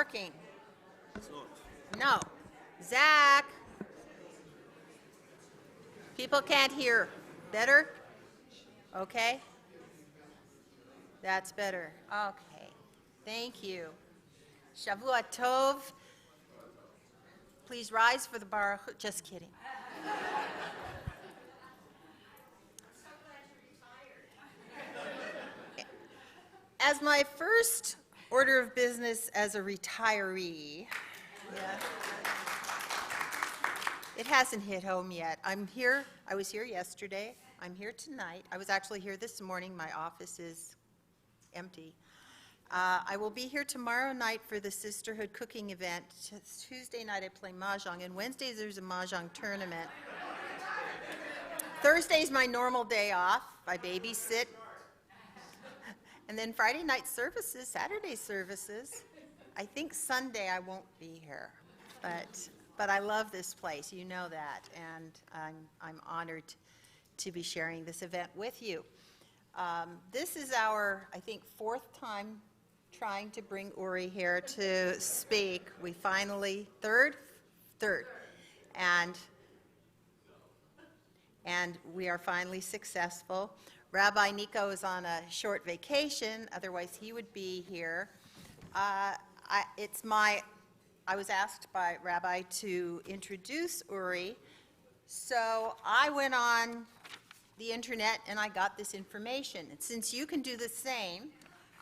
working? It's not. No. Zach? People can't hear. Better? Okay. That's better. Okay. Thank you. Shavua Tov. Please rise for the Baruch. Just kidding. As my first order of business as a retiree, it hasn't hit home yet. I'm here. I was here yesterday. I'm here tonight. I was actually here this morning. My office is empty. I will be here tomorrow night for the Sisterhood cooking event. Tuesday night I play Mahjong, and Wednesdays there's a Mahjong tournament. Thursday's my normal day off. I babysit. And then Friday night services, Saturday services. I think Sunday I won't be here, but I love this place. You know that, and I'm honored to be sharing this event with you. This is our, I think, fourth time trying to bring Uri here to speak. We finally, third, and we are finally successful. Rabbi Nico is on a short vacation, otherwise he would be here. I was asked by Rabbi to introduce Uri, so I went on the internet and I got this information. And since you can do the same,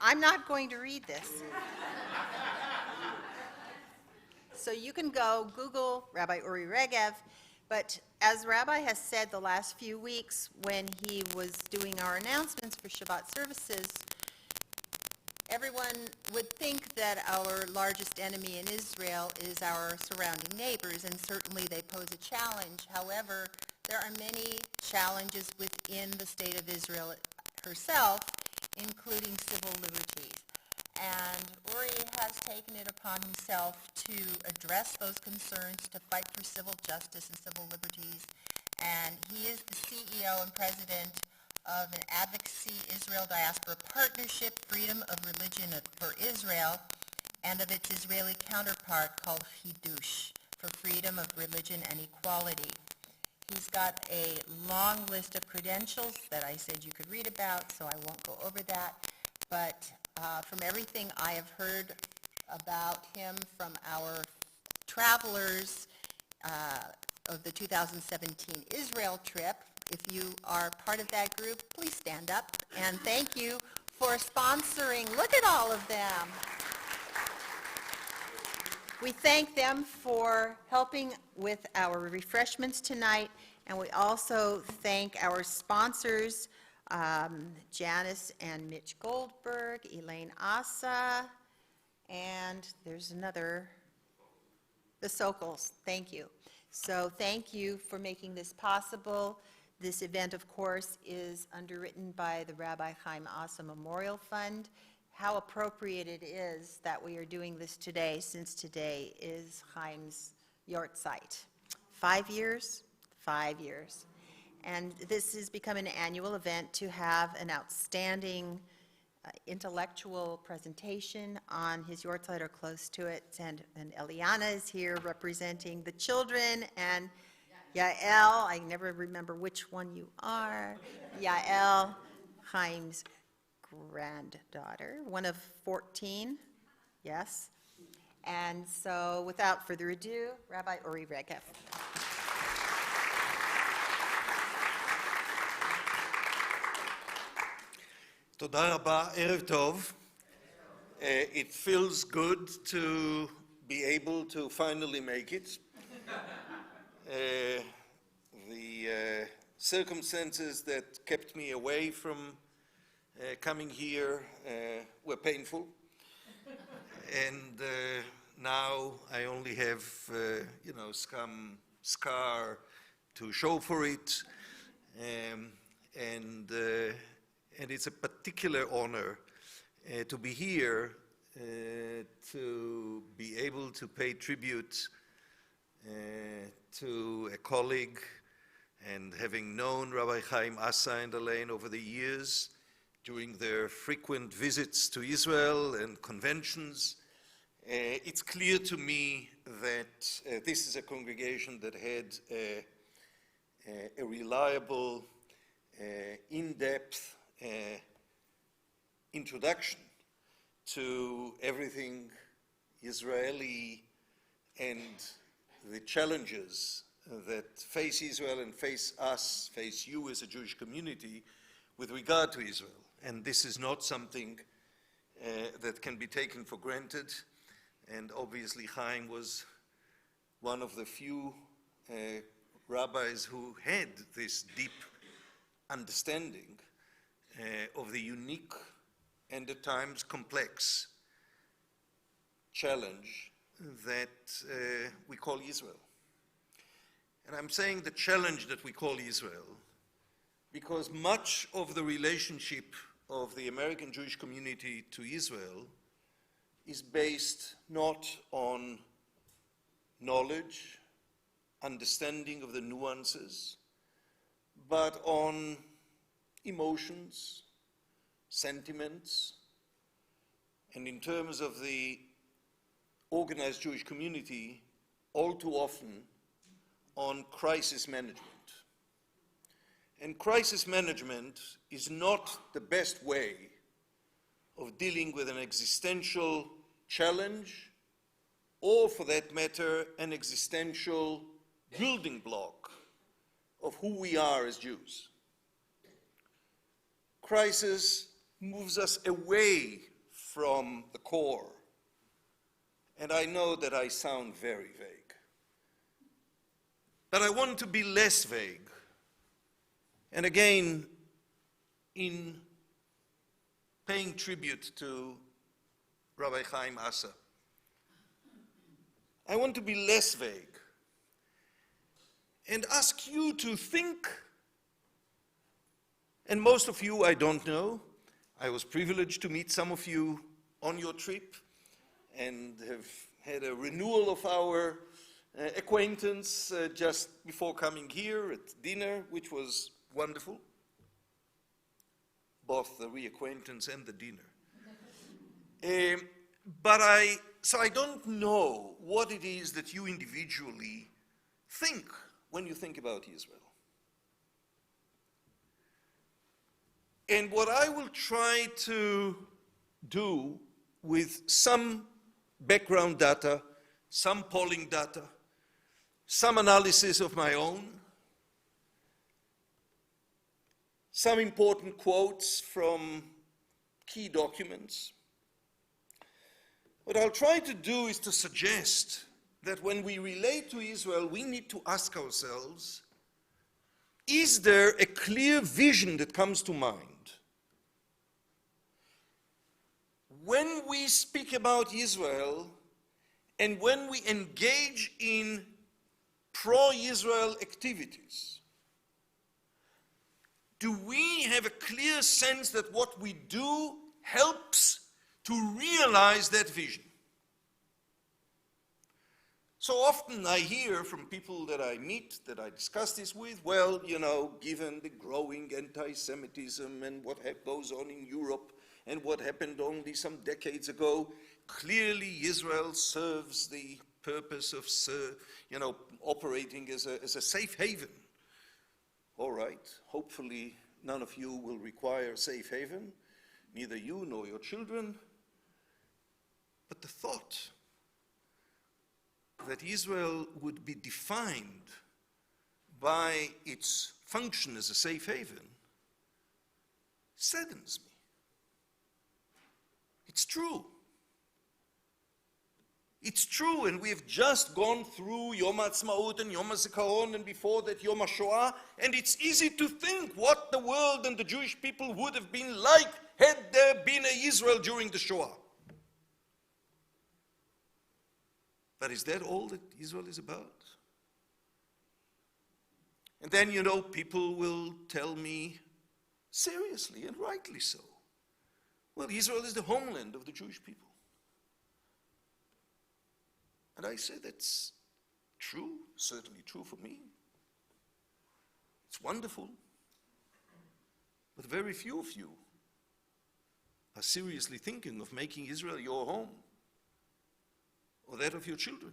I'm not going to read this. So you can go Google Rabbi Uri Regev, but as Rabbi has said the last few weeks when he was doing our announcements for Shabbat services, everyone would think that our largest enemy in Israel is our surrounding neighbors, and certainly they pose a challenge. However, there are many challenges within the state of Israel herself, including civil liberties. And Uri has taken it upon himself to address those concerns, to fight for civil justice and civil liberties. And he is the CEO and president of an Advocacy Israel Diaspora Partnership, Freedom of Religion for Israel, and of its Israeli counterpart called Hidush, for Freedom of Religion and Equality. He's got a long list of credentials that I said you could read about, so I won't go over that. But from everything I have heard about him from our travelers of the 2017 Israel trip, if you are part of that group, please stand up. And thank you for sponsoring. Look at all of them. We thank them for helping with our refreshments tonight, and we also thank our sponsors, Janice and Mitch Goldberg, Elaine Asa, and there's another, the Sokols. Thank you. So thank you for making this possible. This event, of course, is underwritten by the Rabbi Haim Asa Memorial Fund. How appropriate it is that we are doing this today, since today is Haim's Yortzeit. 5 years? 5 years. And this has become an annual event to have an outstanding intellectual presentation on his Yortzeit or close to it. And Eliana is here representing the children, and Yael, I never remember which one you are. Yael, Haim's granddaughter, one of 14, yes. And so without further ado, Rabbi Uri Regev. Toda rabba, erev tov. It feels good to be able to finally make it. The circumstances that kept me away from coming here were painful, and now I only have, some scar to show for it, and it's a particular honor to be here, to be able to pay tribute to a colleague, and having known Rabbi Haim Asa and Elaine over the years during their frequent visits to Israel and conventions, It's clear to me that this is a congregation that had a reliable, in-depth introduction to everything Israeli and the challenges that face Israel and face us, face you as a Jewish community with regard to Israel. And this is not something that can be taken for granted. And obviously Haim was one of the few rabbis who had this deep understanding of the unique and at times complex challenge that we call Israel. And I'm saying the challenge that we call Israel because much of the relationship of the American Jewish community to Israel is based not on knowledge, understanding of the nuances, but on emotions, sentiments, and in terms of the organized Jewish community, all too often on crisis management. And crisis management is not the best way of dealing with an existential challenge, or for that matter, an existential building block of who we are as Jews. Crisis moves us away from the core. And I know that I sound very vague. But I want to be less vague. And again, in paying tribute to Rabbi Haim Asa, I want to be less vague and ask you to think, and most of you I don't know. I was privileged to meet some of you on your trip and have had a renewal of our acquaintance just before coming here at dinner, which was wonderful, both the reacquaintance and the dinner. So I don't know what it is that you individually think when you think about Israel. And what I will try to do with some background data, some polling data, some analysis of my own, some important quotes from key documents. What I'll try to do is to suggest that when we relate to Israel, we need to ask ourselves, is there a clear vision that comes to mind? When we speak about Israel and when we engage in pro-Israel activities, do we have a clear sense that what we do helps to realize that vision? So often I hear from people that I meet, that I discuss this with, well, you know, given the growing anti-Semitism and what goes on in Europe and what happened only some decades ago, clearly Israel serves the purpose of, operating as a safe haven. All right, hopefully none of you will require safe haven, neither you nor your children. But the thought that Israel would be defined by its function as a safe haven saddens me. It's true. It's true, and we have just gone through Yom HaAtzmaut and Yom HaZikaron, and before that Yom HaShoah, and it's easy to think what the world and the Jewish people would have been like had there been an Israel during the Shoah. But is that all that Israel is about? And then, people will tell me, seriously and rightly so, well, Israel is the homeland of the Jewish people. And I say that's true, certainly true for me. It's wonderful. But very few of you are seriously thinking of making Israel your home. that of your children.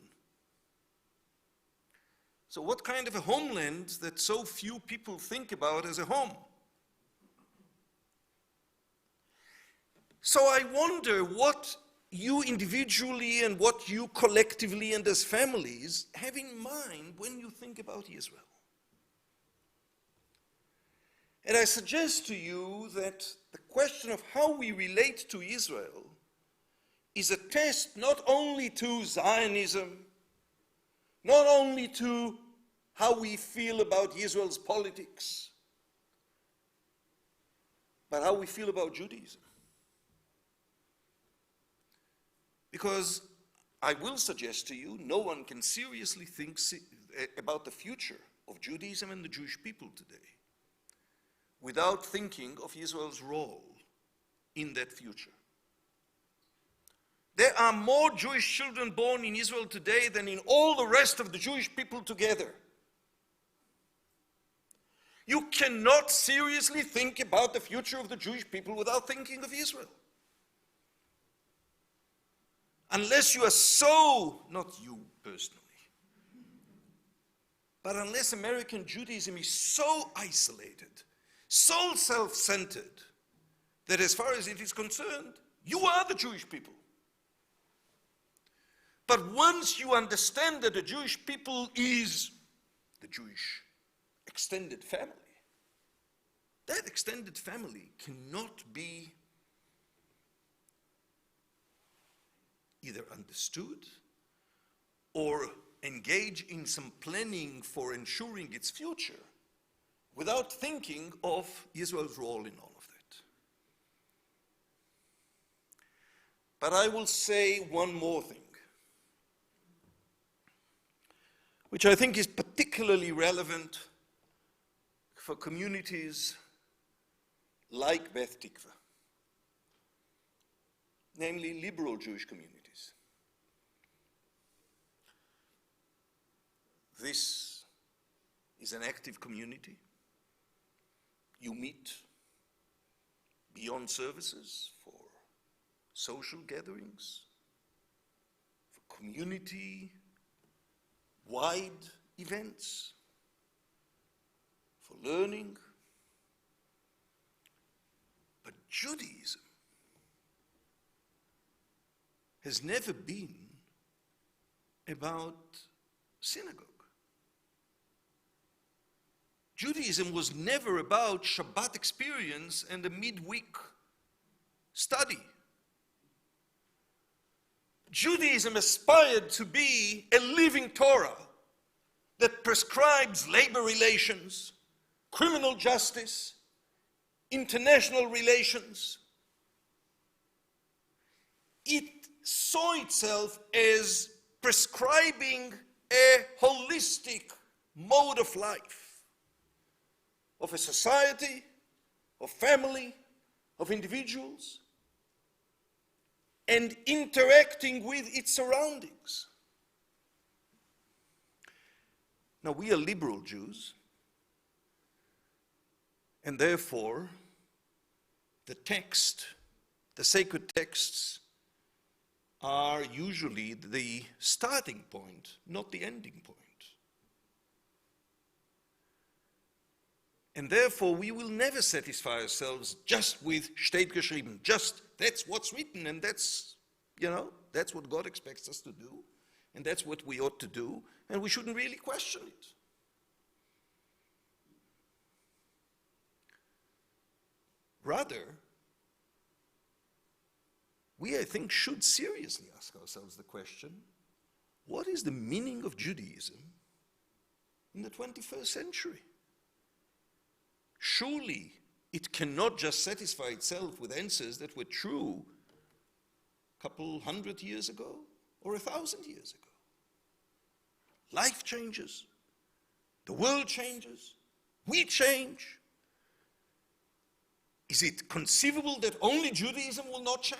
So what kind of a homeland that so few people think about as a home? So I wonder what you individually and what you collectively and as families have in mind when you think about Israel. And I suggest to you that the question of how we relate to Israel is a test not only to Zionism, not only to how we feel about Israel's politics, but how we feel about Judaism. Because I will suggest to you, no one can seriously think about the future of Judaism and the Jewish people today without thinking of Israel's role in that future. There are more Jewish children born in Israel today than in all the rest of the Jewish people together. You cannot seriously think about the future of the Jewish people without thinking of Israel. Unless you are so, not you personally, but unless American Judaism is so isolated, so self-centered, that as far as it is concerned, you are the Jewish people. But once you understand that the Jewish people is the Jewish extended family, that extended family cannot be either understood or engage in some planning for ensuring its future without thinking of Israel's role in all of that. But I will say one more thing, which I think is particularly relevant for communities like Beth Tikvah, namely liberal Jewish communities. This is an active community. You meet beyond services for social gatherings, for community-wide events, for learning. But Judaism has never been about synagogue. Judaism was never about Shabbat experience and a midweek study. Judaism aspired to be a living Torah that prescribes labor relations, criminal justice, international relations. It saw itself as prescribing a holistic mode of life, of a society, of family, of individuals, and interacting with its surroundings. Now, we are liberal Jews, and therefore, the sacred texts, are usually the starting point, not the ending point. And therefore, we will never satisfy ourselves just with steht geschrieben, just that's what's written, and that's what God expects us to do, and that's what we ought to do, and we shouldn't really question it. Rather, we, I think, should seriously ask ourselves the question, what is the meaning of Judaism in the 21st century? Surely it cannot just satisfy itself with answers that were true a couple 100 years ago or 1,000 years ago. Life changes, the world changes, we change. Is it conceivable that only Judaism will not change?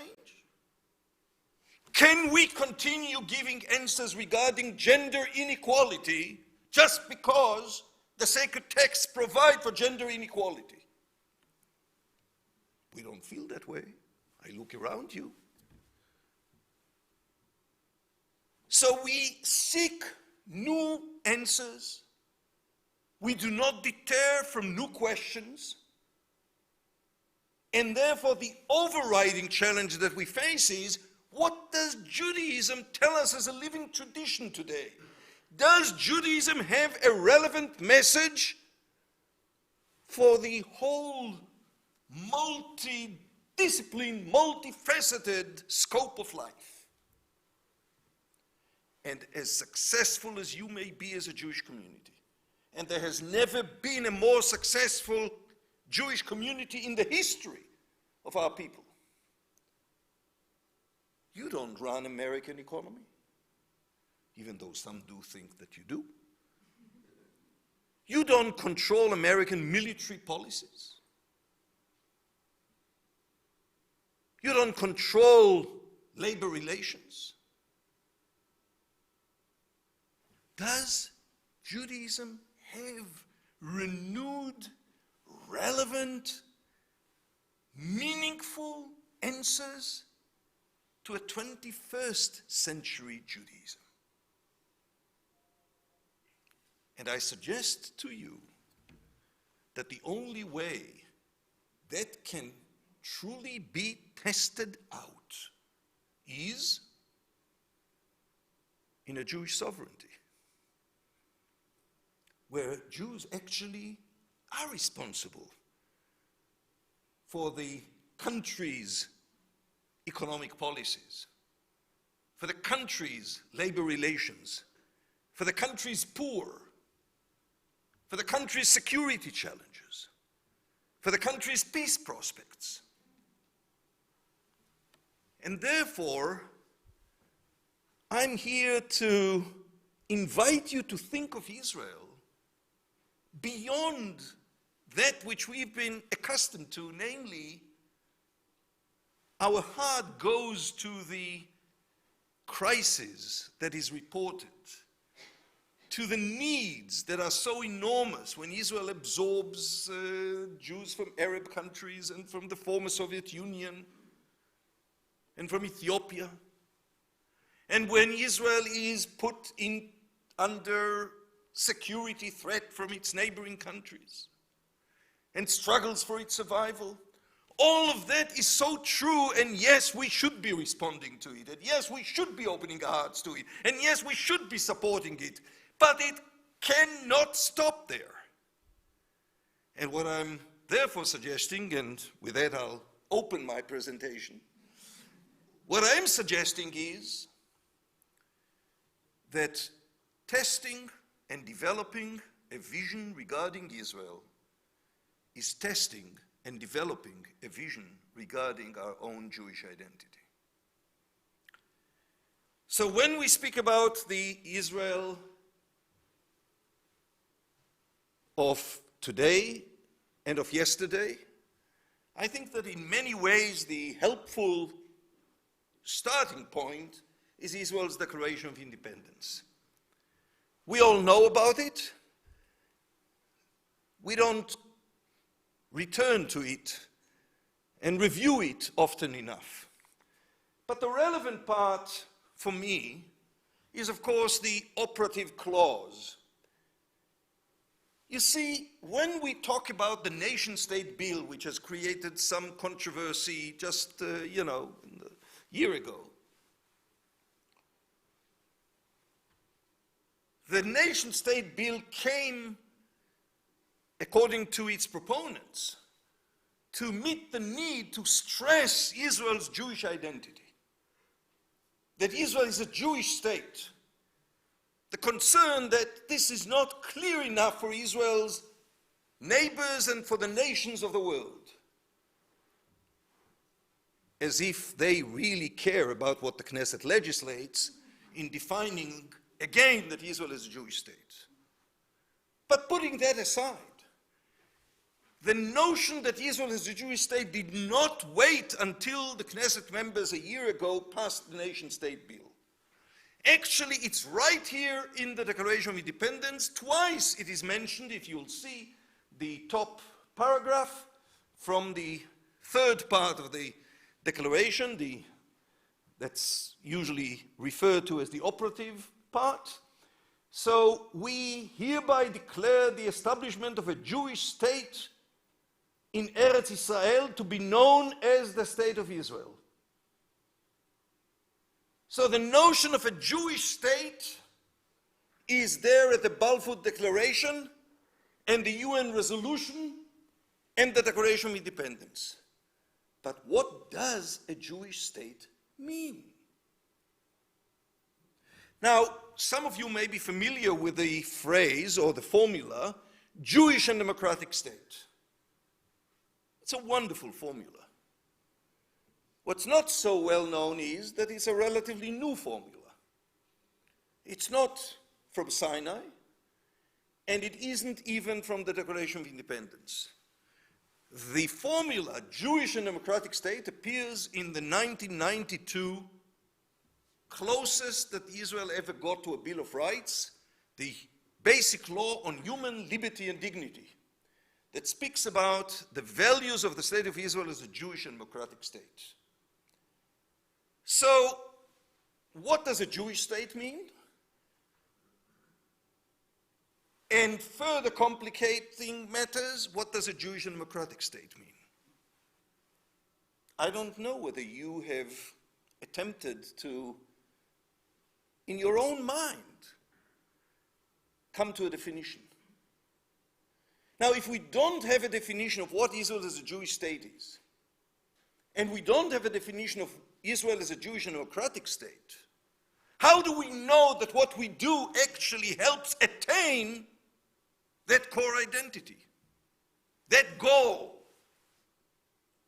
Can we continue giving answers regarding gender inequality just because the sacred texts provide for gender inequality? We don't feel that way. I look around you. So we seek new answers. We do not deter from new questions. And therefore, the overriding challenge that we face is, what does Judaism tell us as a living tradition today? Does Judaism have a relevant message for the whole multi-discipline, multifaceted scope of life? And as successful as you may be as a Jewish community, and there has never been a more successful Jewish community in the history of our people, you don't run American economy, even though some do think that you do. You don't control American military policies. You don't control labor relations. Does Judaism have renewed, relevant, meaningful answers to a 21st century Judaism? And I suggest to you that the only way that can truly be tested out is in a Jewish sovereignty, where Jews actually are responsible for the country's economic policies, for the country's labor relations, for the country's poor, for the country's security challenges, for the country's peace prospects. And therefore, I'm here to invite you to think of Israel beyond that which we've been accustomed to, namely, our heart goes to the crisis that is reported, to the needs that are so enormous when Israel absorbs Jews from Arab countries and from the former Soviet Union and from Ethiopia, and when Israel is put under security threat from its neighboring countries and struggles for its survival. All of that is so true, and yes, we should be responding to it, and yes, we should be opening our hearts to it, and yes, we should be supporting it, but it cannot stop there. And what I'm therefore suggesting, and with that I'll open my presentation, what I'm suggesting is that testing and developing a vision regarding Israel is testing and developing a vision regarding our own Jewish identity. So when we speak about the Israel of today and of yesterday, I think that in many ways the helpful starting point is Israel's Declaration of Independence. We all know about it. We don't return to it and review it often enough. But the relevant part for me is, of course, the operative clause. You see, when we talk about the nation-state bill, which has created some controversy just, a year ago, the nation-state bill came, according to its proponents, to meet the need to stress Israel's Jewish identity, that Israel is a Jewish state, the concern that this is not clear enough for Israel's neighbors and for the nations of the world, as if they really care about what the Knesset legislates in defining again that Israel is a Jewish state. But putting that aside, the notion that Israel is a Jewish state did not wait until the Knesset members a year ago passed the nation-state bill. Actually, it's right here in the Declaration of Independence. Twice it is mentioned, if you'll see the top paragraph from the third part of the Declaration, the That's usually referred to as the operative part. So we hereby declare the establishment of a Jewish state in Eretz Israel to be known as the State of Israel. So the notion of a Jewish state is there at the Balfour Declaration and the UN resolution and the Declaration of Independence. But what does a Jewish state mean? Now, some of you may be familiar with the phrase or the formula, Jewish and democratic state. It's a wonderful formula. What's not so well known is that it's a relatively new formula. It's not from Sinai, and it isn't even from the Declaration of Independence. The formula, Jewish and democratic state, appears in the 1992 closest that Israel ever got to a Bill of Rights, the basic law on human liberty and dignity, that speaks about the values of the State of Israel as a Jewish and democratic state. So, what does a Jewish state mean? And further complicating matters, what does a Jewish and democratic state mean? I don't know whether you have attempted to, in your own mind, come to a definition. Now, if we don't have a definition of what Israel as a Jewish state is, and we don't have a definition of Israel as a Jewish and democratic state, how do we know that what we do actually helps attain that core identity, that goal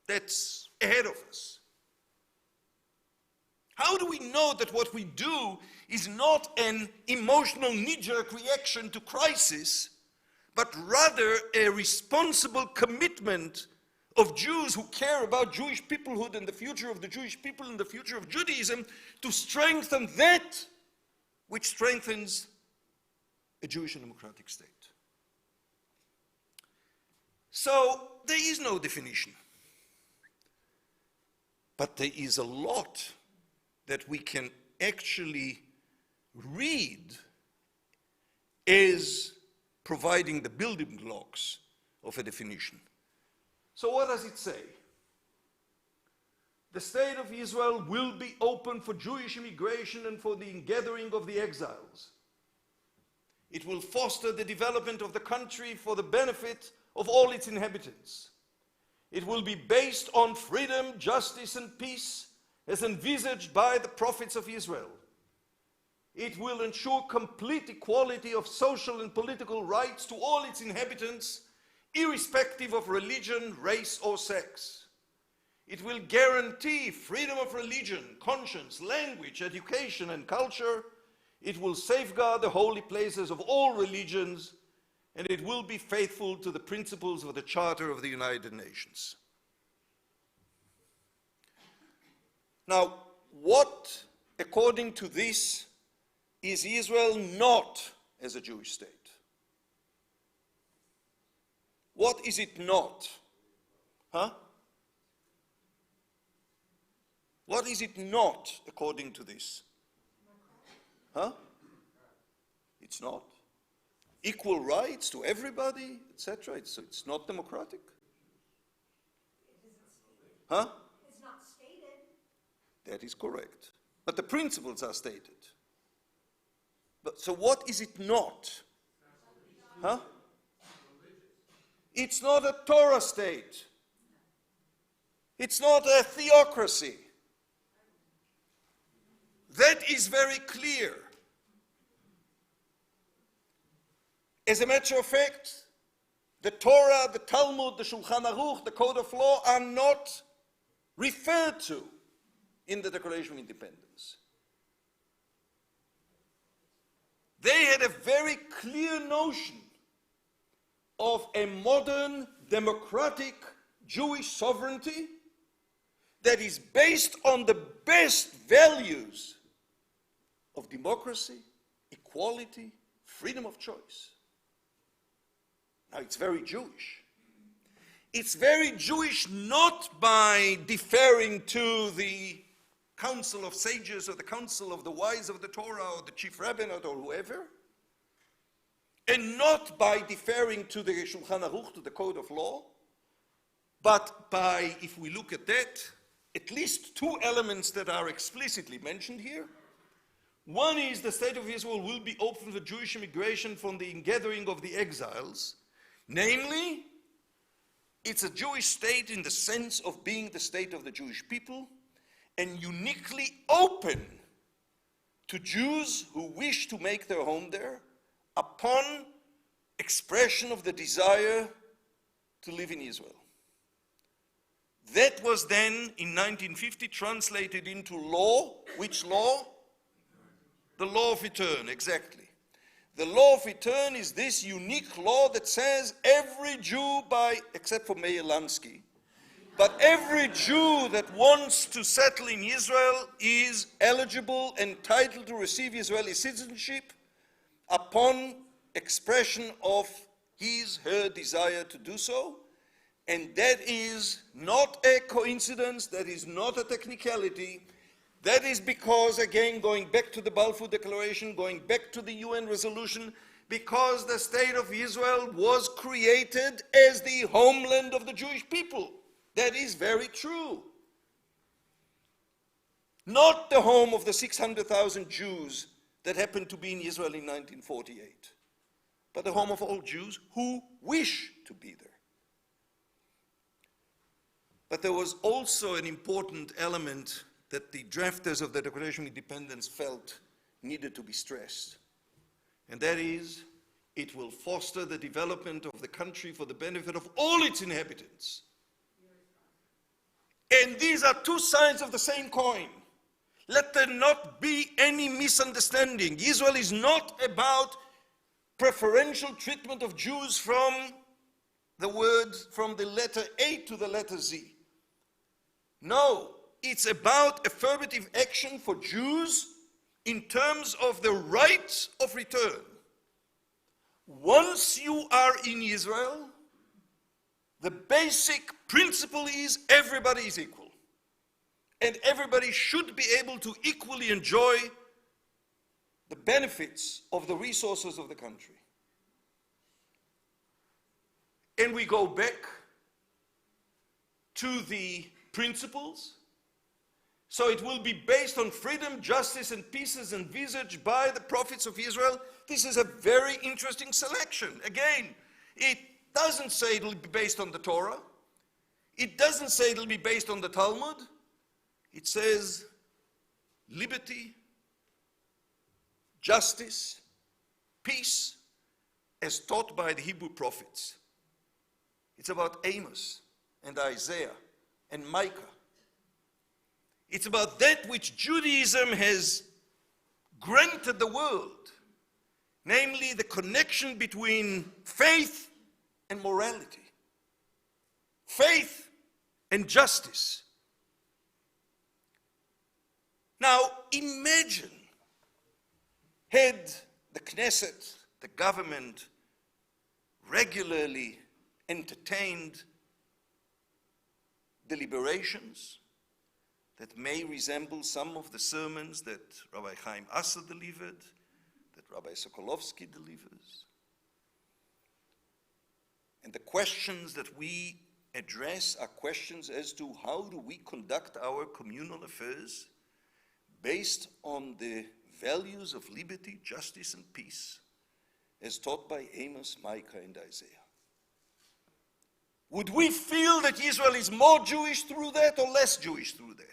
that's ahead of us? How do we know that what we do is not an emotional knee-jerk reaction to crisis, but rather a responsible commitment of Jews who care about Jewish peoplehood and the future of the Jewish people and the future of Judaism to strengthen that which strengthens a Jewish and democratic state? So there is no definition. But there is a lot that we can actually read as providing the building blocks of a definition. So what does it say? The State of Israel will be open for Jewish immigration and for the ingathering of the exiles. It will foster the development of the country for the benefit of all its inhabitants. It will be based on freedom, justice, and peace as envisaged by the prophets of Israel. It will ensure complete equality of social and political rights to all its inhabitants, irrespective of religion, race, or sex. It will guarantee freedom of religion, conscience, language, education, and culture. It will safeguard the holy places of all religions, and it will be faithful to the principles of the Charter of the United Nations. Now, what, according to this, is Israel not as a Jewish state? What is it not? Huh? What is it not, according to this? Huh? It's not. Equal rights to everybody, etc. It's not democratic. Huh? It's not stated. That is correct. But the principles are stated. But so what is it not? Huh? It's not a Torah state. It's not a theocracy. That is very clear. As a matter of fact, the Torah, the Talmud, the Shulchan Aruch, the Code of Law are not referred to in the Declaration of Independence. They had a very clear notion of a modern, democratic Jewish sovereignty that is based on the best values of democracy, equality, freedom of choice. Now, it's very Jewish. It's very Jewish not by deferring to the council of sages or the council of the wise of the Torah or the chief rabbinate or whoever, and not by deferring to the Shulchan Aruch, to the code of law, but by, if we look at that, at least two elements that are explicitly mentioned here. One is the state of Israel will be open for Jewish immigration from the ingathering of the exiles. Namely, it's a Jewish state in the sense of being the state of the Jewish people and uniquely open to Jews who wish to make their home there upon expression of the desire to live in Israel. That was then, in 1950, translated into law. Which law? The law of return, exactly. The law of return is this unique law that says every Jew, except for Meir Lansky, but every Jew that wants to settle in Israel is eligible, entitled to receive Israeli citizenship upon expression of his, her desire to do so. And that is not a coincidence, that is not a technicality. That is because, again, going back to the Balfour Declaration, going back to the UN resolution, because the state of Israel was created as the homeland of the Jewish people. That is very true. Not the home of the 600,000 Jews that happened to be in Israel in 1948, but the home of all Jews who wish to be there. But there was also an important element that the drafters of the Declaration of Independence felt needed to be stressed. And that is, it will foster the development of the country for the benefit of all its inhabitants. And these are two sides of the same coin. Let there not be any misunderstanding. Israel is not about preferential treatment of Jews from the letter A to the letter Z. No, it's about affirmative action for Jews in terms of the right of return. Once you are in Israel, the basic principle is everybody is equal. And everybody should be able to equally enjoy the benefits of the resources of the country. And we go back to the principles. So it will be based on freedom, justice, and peace as envisaged by the prophets of Israel. This is a very interesting selection. Again, it doesn't say it will be based on the Torah. It doesn't say it will be based on the Talmud. It says liberty, justice, peace, as taught by the Hebrew prophets. It's about Amos and Isaiah and Micah. It's about that which Judaism has granted the world, namely the connection between faith and morality, faith and justice. Now, imagine had the Knesset, the government, regularly entertained deliberations that may resemble some of the sermons that Rabbi Haim Asa delivered, that Rabbi Sokolovsky delivers. And the questions that we address are questions as to how do we conduct our communal affairs based on the values of liberty, justice, and peace, as taught by Amos, Micah, and Isaiah. Would we feel that Israel is more Jewish through that or less Jewish through that?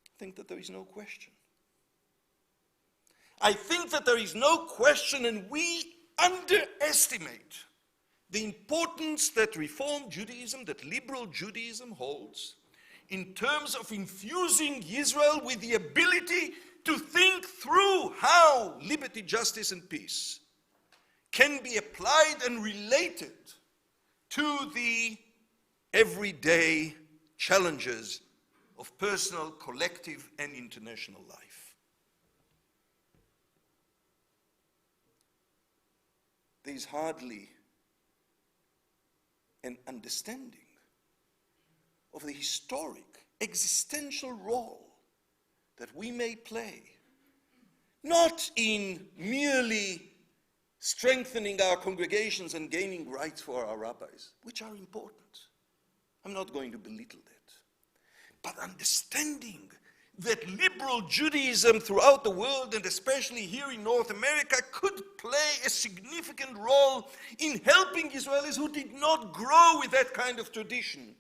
I think that there is no question. I think that there is no question, and we underestimate the importance that Reform Judaism, that liberal Judaism holds in terms of infusing Israel with the ability to think through how liberty, justice, and peace can be applied and related to the everyday challenges of personal, collective, and international life. There is hardly an understanding of the historic existential role that we may play, not in merely strengthening our congregations and gaining rights for our rabbis, which are important. I'm not going to belittle that. But understanding that liberal Judaism throughout the world, and especially here in North America, could play a significant role in helping Israelis who did not grow with that kind of tradition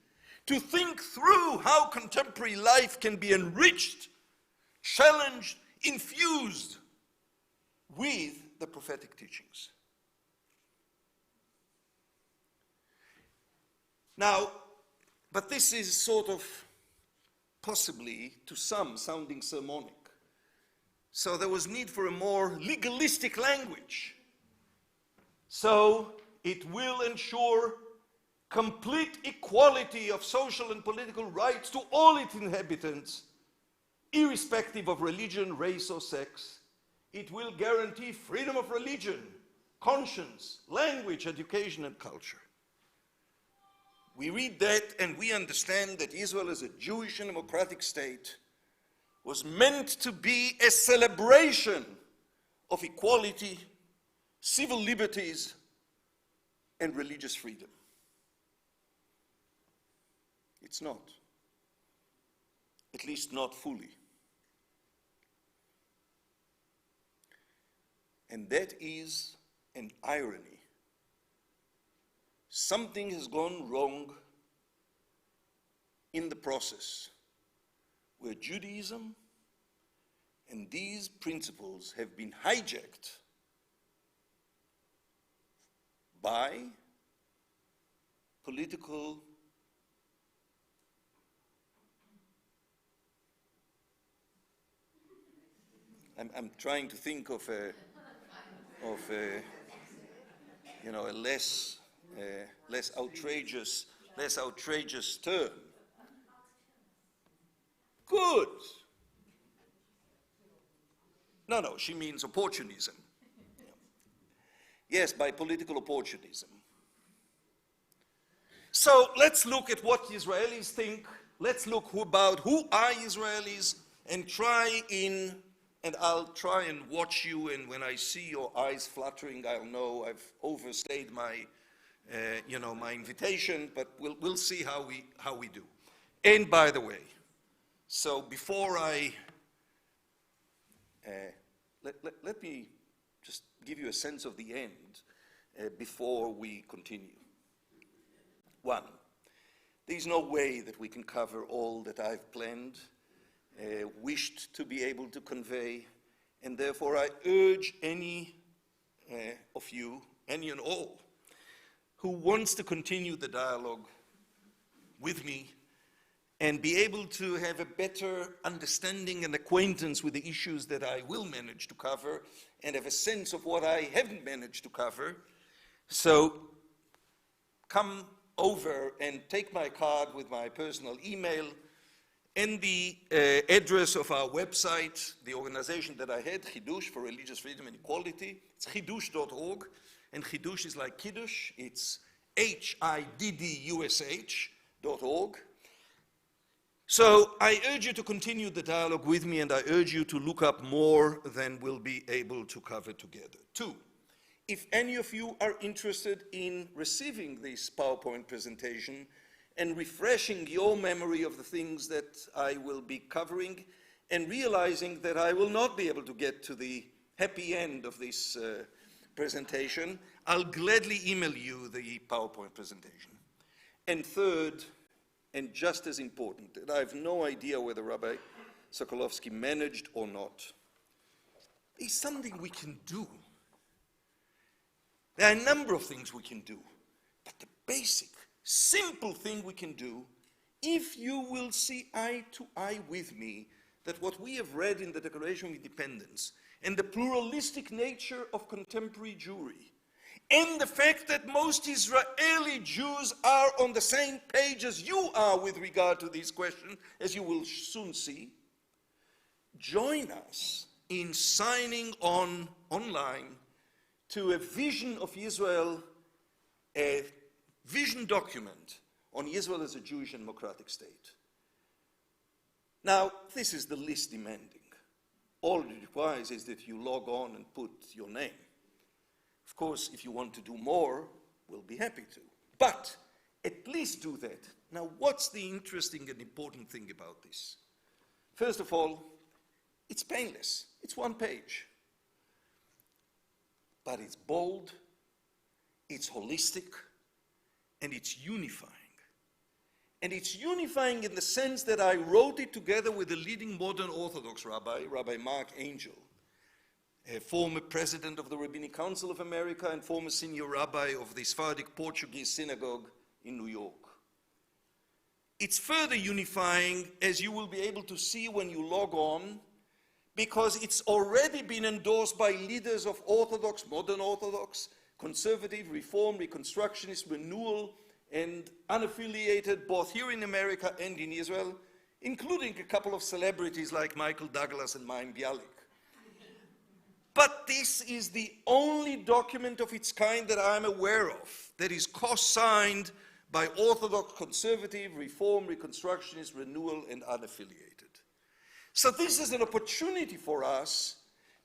to think through how contemporary life can be enriched, challenged, infused with the prophetic teachings. Now, but this is sort of possibly to some sounding sermonic. So there was need for a more legalistic language. So it will ensure complete equality of social and political rights to all its inhabitants, irrespective of religion, race, or sex. It will guarantee freedom of religion, conscience, language, education, and culture. We read that and we understand that Israel as a Jewish and democratic state was meant to be a celebration of equality, civil liberties, and religious freedom. It's not. At least not fully. And that is an irony. Something has gone wrong in the process, where Judaism and these principles have been hijacked by political I'm trying to think of a less outrageous term. Good. No, she means opportunism. Yes, by political opportunism. So let's look at what Israelis think. Let's look about who are Israelis and I'll try and watch you, and when I see your eyes fluttering, I'll know I've overstayed my invitation, but we'll see how we do. And by the way, so before let me just give you a sense of the end before we continue. One, there's no way that we can cover all that I've planned, wished to be able to convey, and therefore I urge any of you, any and all, who wants to continue the dialogue with me and be able to have a better understanding and acquaintance with the issues that I will manage to cover and have a sense of what I haven't managed to cover. So come over and take my card with my personal email and the address of our website, the organization that I had, Chidush for Religious Freedom and Equality. It's chidush.org, and Chidush is like Kiddush. It's HIDDUSH.org. So I urge you to continue the dialogue with me, and I urge you to look up more than we'll be able to cover together. 2, if any of you are interested in receiving this PowerPoint presentation and refreshing your memory of the things that I will be covering, and realizing that I will not be able to get to the happy end of this presentation, I'll gladly email you the PowerPoint presentation. And 3rd, and just as important, and I have no idea whether Rabbi Sokolovsky managed or not, is something we can do. There are a number of things we can do, but the basic, simple thing we can do, if you will see eye to eye with me that what we have read in the Declaration of Independence and the pluralistic nature of contemporary Jewry, and the fact that most Israeli Jews are on the same page as you are with regard to these questions, as you will soon see, join us in signing on online to a vision of Israel, a vision document on Israel as a Jewish and democratic state. Now, this is the least demanding. All it requires is that you log on and put your name. Of course, if you want to do more, we'll be happy to. But at least do that. Now, what's the interesting and important thing about this? First of all, it's painless. It's one page. But it's bold, it's holistic, and it's unifying. And it's unifying in the sense that I wrote it together with a leading modern Orthodox rabbi, Rabbi Mark Angel, a former president of the Rabbinic Council of America and former senior rabbi of the Sephardic Portuguese synagogue in New York. It's further unifying, as you will be able to see when you log on, because it's already been endorsed by leaders of Orthodox, modern Orthodox, conservative, Reform, Reconstructionist, Renewal, and unaffiliated, both here in America and in Israel, including a couple of celebrities like Michael Douglas and Chaim Bialik. But this is the only document of its kind that I'm aware of that is co-signed by Orthodox, Conservative, Reform, Reconstructionist, Renewal, and unaffiliated. So this is an opportunity for us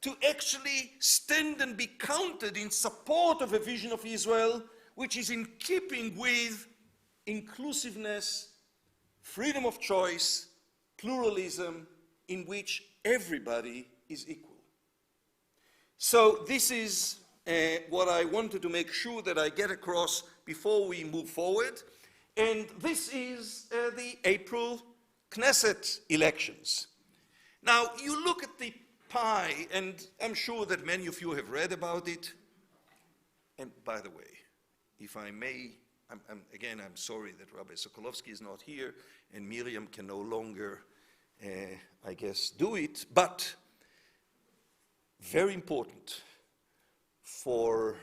to actually stand and be counted in support of a vision of Israel which is in keeping with inclusiveness, freedom of choice, pluralism, in which everybody is equal. So this is what I wanted to make sure that I get across before we move forward. And this is the April Knesset elections. Now, you look at the pie, and I'm sure that many of you have read about it. And by the way, if I may, I'm sorry that Rabbi Sokolovsky is not here, and Miriam can no longer, I guess, do it, but very important for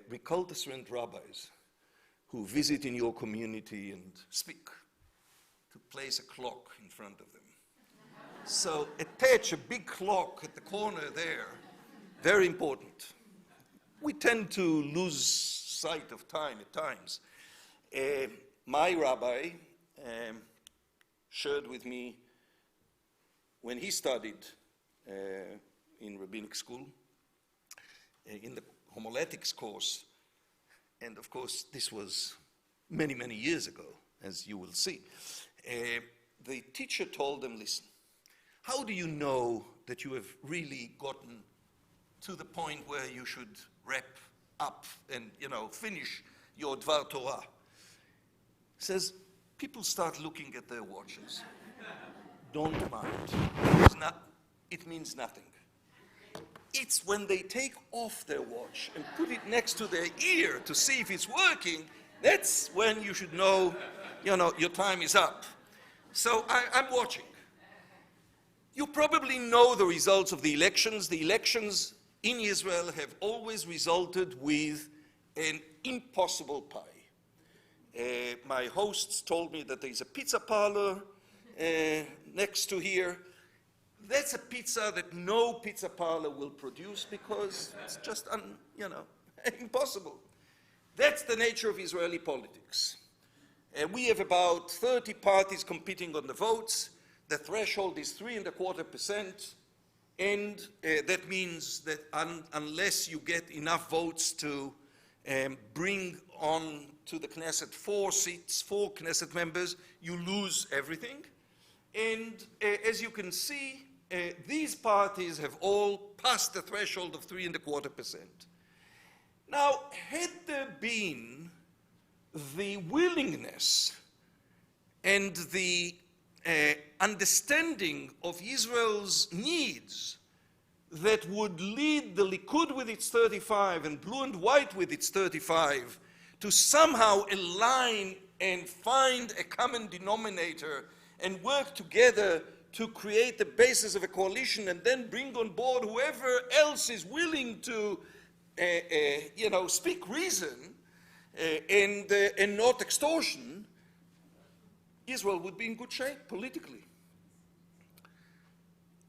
recalcitrant rabbis who visit in your community and speak, to place a clock in front of them. So attach a big clock at the corner there, very important. We tend to lose sight of time at times. My rabbi shared with me when he studied in rabbinic school, in the homiletics course, and of course this was many, many years ago, as you will see. The teacher told them, listen, how do you know that you have really gotten to the point where you should wrap up and, finish your Dvar Torah? Says, people start looking at their watches. Don't mind. It means nothing. It's when they take off their watch and put it next to their ear to see if it's working, that's when you should know, your time is up. So I'm watching. You probably know the results of the elections. The elections in Israel have always resulted with an impossible pie. My hosts told me that there's a pizza parlor next to here. That's a pizza that no pizza parlor will produce because it's just, impossible. That's the nature of Israeli politics. We have about 30 parties competing on the votes. The threshold is 3.25%, and that means that unless you get enough votes to bring on to the Knesset 4 seats, 4 Knesset members, you lose everything. And as you can see, these parties have all passed the threshold of 3.25%. Now, had there been the willingness and the understanding of Israel's needs that would lead the Likud with its 35 and Blue and White with its 35 to somehow align and find a common denominator and work together to create the basis of a coalition and then bring on board whoever else is willing to, speak reason and not extortion, Israel would be in good shape politically.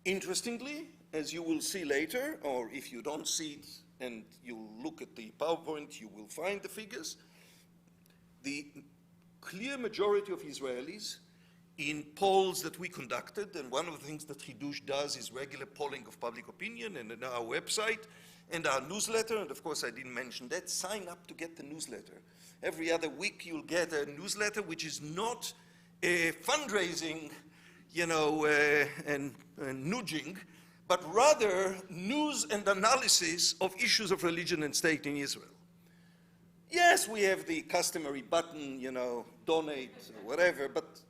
Interestingly, as you will see later, or if you don't see it and you look at the PowerPoint, you will find the figures. The clear majority of Israelis in polls that we conducted, and one of the things that Chidush does is regular polling of public opinion, and in our website and our newsletter, and of course I didn't mention that, sign up to get the newsletter. Every other week you'll get a newsletter which is not a fundraising, and nudging, but rather news and analysis of issues of religion and state in Israel. Yes, we have the customary button, donate or whatever, but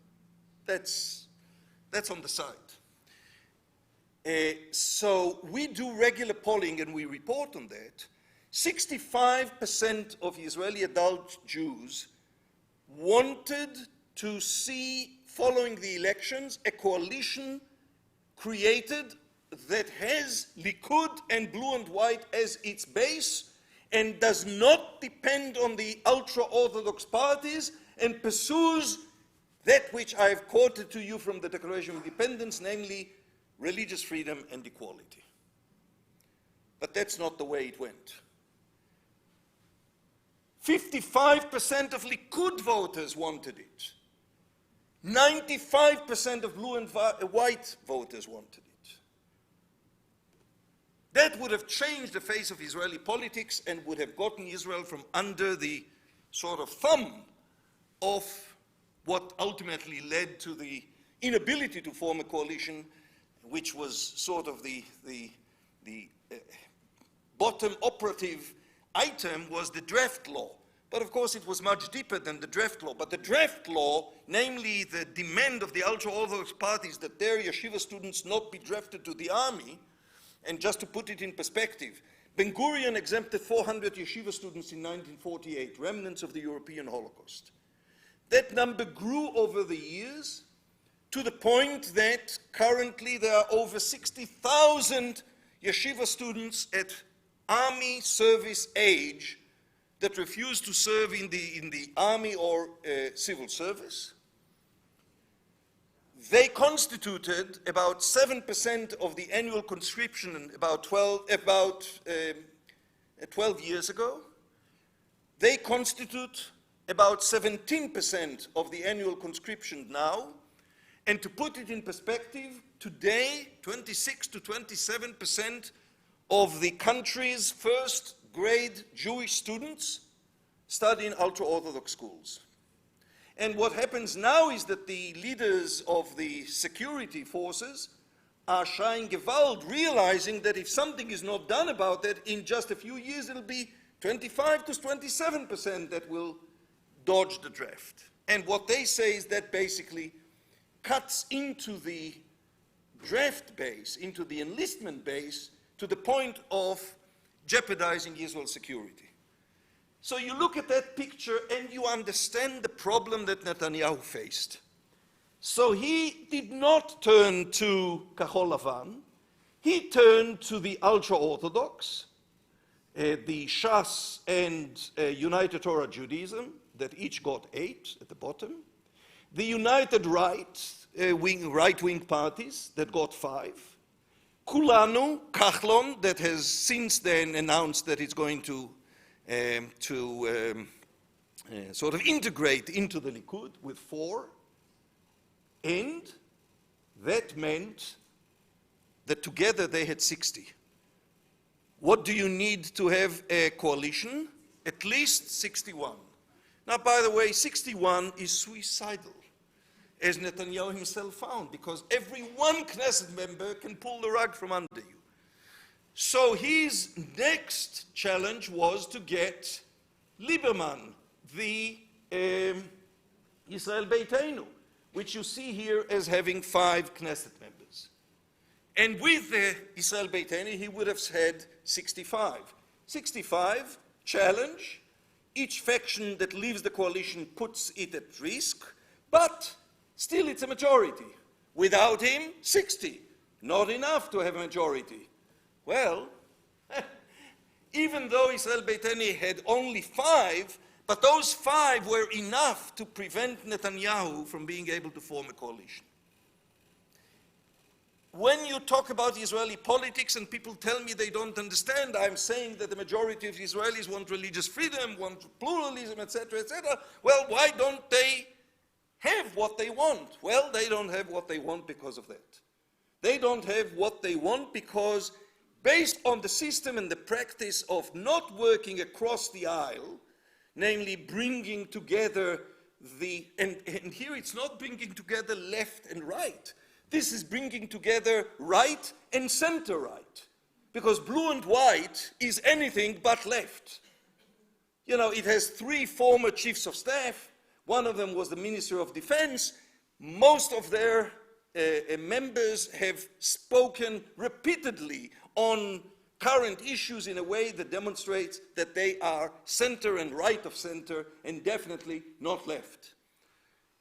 that's on the side. So we do regular polling and we report on that. 65% of Israeli adult Jews wanted to see, following the elections, a coalition created that has Likud and blue and white as its base and does not depend on the ultra-Orthodox parties and pursues that which I have quoted to you from the Declaration of Independence, namely religious freedom and equality. But that's not the way it went. 55% of Likud voters wanted it. 95% of blue and white voters wanted it. That would have changed the face of Israeli politics and would have gotten Israel from under the sort of thumb of what ultimately led to the inability to form a coalition, which was sort of the bottom operative item was the draft law. But of course it was much deeper than the draft law. But the draft law, namely the demand of the ultra-Orthodox parties that their yeshiva students not be drafted to the army, and just to put it in perspective, Ben-Gurion exempted 400 yeshiva students in 1948, remnants of the European Holocaust. That number grew over the years to the point that currently there are over 60,000 yeshiva students at army service age that refuse to serve in the army or civil service. They constituted about 7% of the annual conscription about 12 years ago. They constitute about 17% of the annual conscription now. And to put it in perspective, today, 26 to 27% of the country's first-grade Jewish students study in ultra-Orthodox schools. And what happens now is that the leaders of the security forces are shying gewalt, realizing that if something is not done about that, in just a few years it'll be 25 to 27% that will dodge the draft. And what they say is that basically cuts into the draft base, into the enlistment base, to the point of jeopardizing Israel's security. So you look at that picture and you understand the problem that Netanyahu faced. So he did not turn to Kahol Lavan, he turned to the ultra-Orthodox, the Shas and United Torah Judaism, that each got 8 at the bottom, the United right-wing parties that got 5, Kulanu, Kahlon, that has since then announced that it's going to sort of integrate into the Likud with 4, and that meant that together they had 60. What do you need to have a coalition? At least 61. Now, by the way, 61 is suicidal, as Netanyahu himself found, because every one Knesset member can pull the rug from under you. So his next challenge was to get Lieberman, the Israel Beiteinu, which you see here as having 5 Knesset members. And with the Israel Beiteinu, he would have had 65. 65, challenge. Each faction that leaves the coalition puts it at risk, but still it's a majority. Without him, 60. Not enough to have a majority. Well, even though Israel Beiteni had only 5, but those 5 were enough to prevent Netanyahu from being able to form a coalition. When you talk about Israeli politics and people tell me they don't understand, I'm saying that the majority of Israelis want religious freedom, want pluralism, etc., etc. Well, why don't they have what they want. Well, they don't have what they want because of that. They don't have what they want because, based on the system and the practice of not working across the aisle, namely bringing together and here it's not bringing together left and right. This is bringing together right and center right. Because blue and white is anything but left. You know, it has 3 former chiefs of staff. One of them was the Minister of Defense. Most of their members have spoken repeatedly on current issues in a way that demonstrates that they are center and right of center and definitely not left.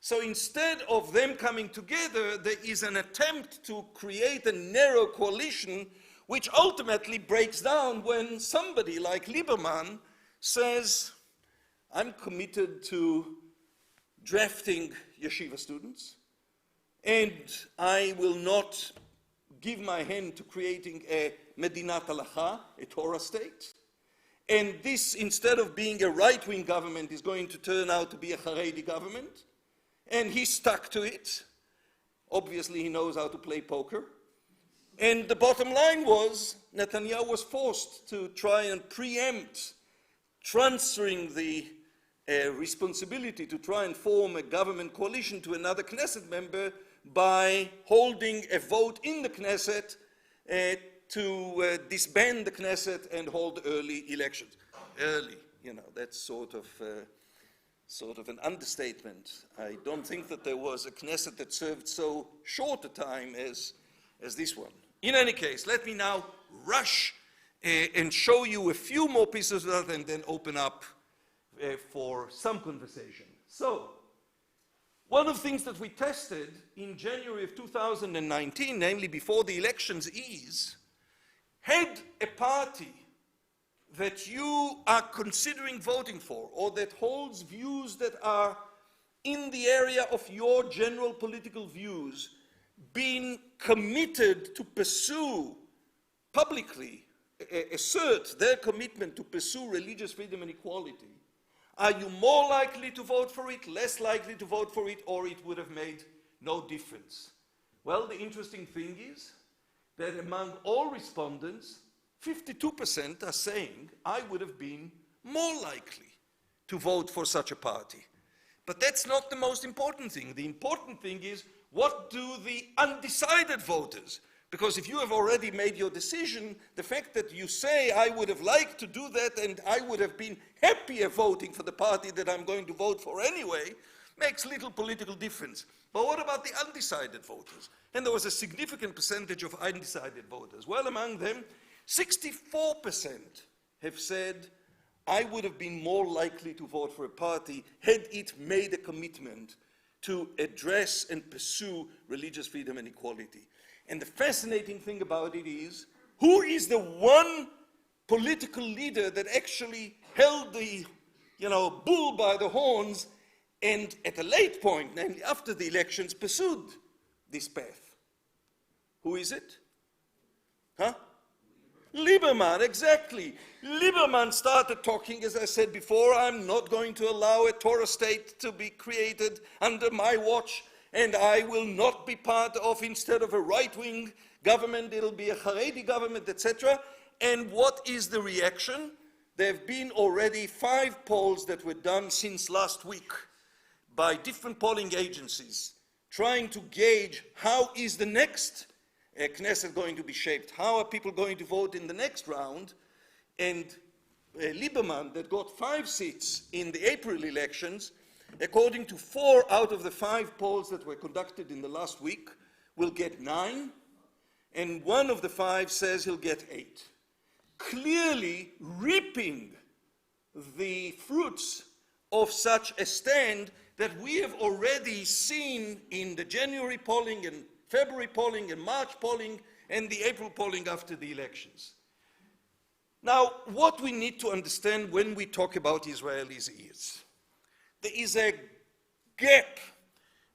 So instead of them coming together, there is an attempt to create a narrow coalition which ultimately breaks down when somebody like Lieberman says, I'm committed to drafting yeshiva students, and I will not give my hand to creating a Medinat Halacha, a Torah state. And this, instead of being a right-wing government, is going to turn out to be a Haredi government. And he stuck to it. Obviously, he knows how to play poker. And the bottom line was, Netanyahu was forced to try and preempt transferring the responsibility to try and form a government coalition to another Knesset member by holding a vote in the Knesset to disband the Knesset and hold early elections. Early, you know, that's sort of an understatement. I don't think that there was a Knesset that served so short a time as this one. In any case, let me now rush and show you a few more pieces of that and then open up for some conversation. So, one of the things that we tested in January of 2019, namely before the elections, is, had a party that you are considering voting for, or that holds views that are in the area of your general political views, been committed to pursue publicly, assert their commitment to pursue religious freedom and equality, are you more likely to vote for it, less likely to vote for it, or it would have made no difference? Well, the interesting thing is that among all respondents, 52% are saying, I would have been more likely to vote for such a party. But that's not the most important thing. The important thing is, what do the undecided voters? Because if you have already made your decision, the fact that you say, I would have liked to do that and I would have been happier voting for the party that I'm going to vote for anyway, makes little political difference. But what about the undecided voters? And there was a significant percentage of undecided voters. Well, among them, 64% have said, I would have been more likely to vote for a party had it made a commitment to address and pursue religious freedom and equality. And the fascinating thing about it is, who is the one political leader that actually held the, bull by the horns and at a late point, namely after the elections, pursued this path? Who is it? Huh? Lieberman, exactly. Lieberman started talking, as I said before, I'm not going to allow a Torah state to be created under my watch, and I will not be part of, instead of a right-wing government, it'll be a Haredi government, etc. And what is the reaction? There have been already 5 polls that were done since last week by different polling agencies, trying to gauge how is the next Knesset going to be shaped, how are people going to vote in the next round. And Lieberman, that got 5 seats in the April elections, according to 4 out of the 5 polls that were conducted in the last week, will get 9, and one of the 5 says he'll get 8. Clearly reaping the fruits of such a stand that we have already seen in the January polling and February polling and March polling and the April polling after the elections. Now, what we need to understand when we talk about Israelis is, there is a gap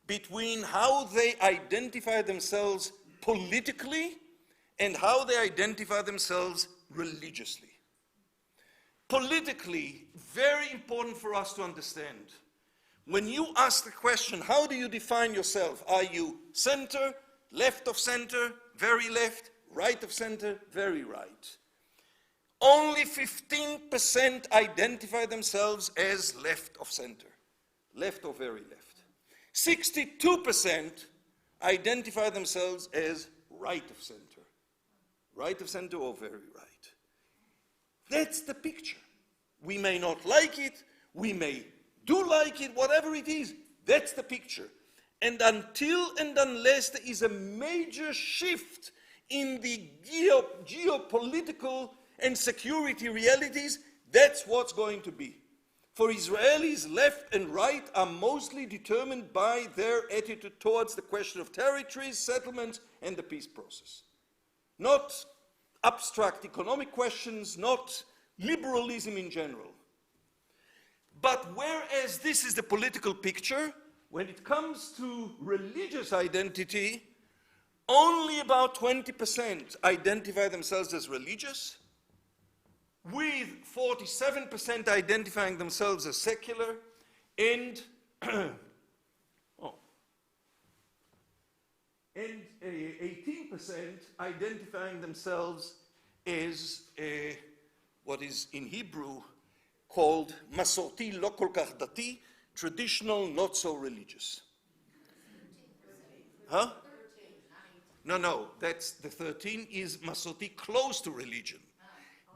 between how they identify themselves politically and how they identify themselves religiously. Politically, very important for us to understand, When you ask the question, how do you define yourself? Are you center, left of center, very left, right of center, very right? Only 15% identify themselves as left of center, left or very left. 62% identify themselves as right of center or very right. That's the picture. We may not like it, we may do like it, whatever it is, that's the picture. And until and unless there is a major shift in the geopolitical and security realities, that's what's going to be. For Israelis, left and right are mostly determined by their attitude towards the question of territories, settlements, and the peace process. Not abstract economic questions, not liberalism in general. But whereas this is the political picture, when it comes to religious identity, only about 20% identify themselves as religious, with 47% identifying themselves as secular, and 18% identifying themselves as what is in Hebrew called Masorti lo kol kach dati, traditional, not so religious. Huh? No, that's the 13 is Masorti, close to religion.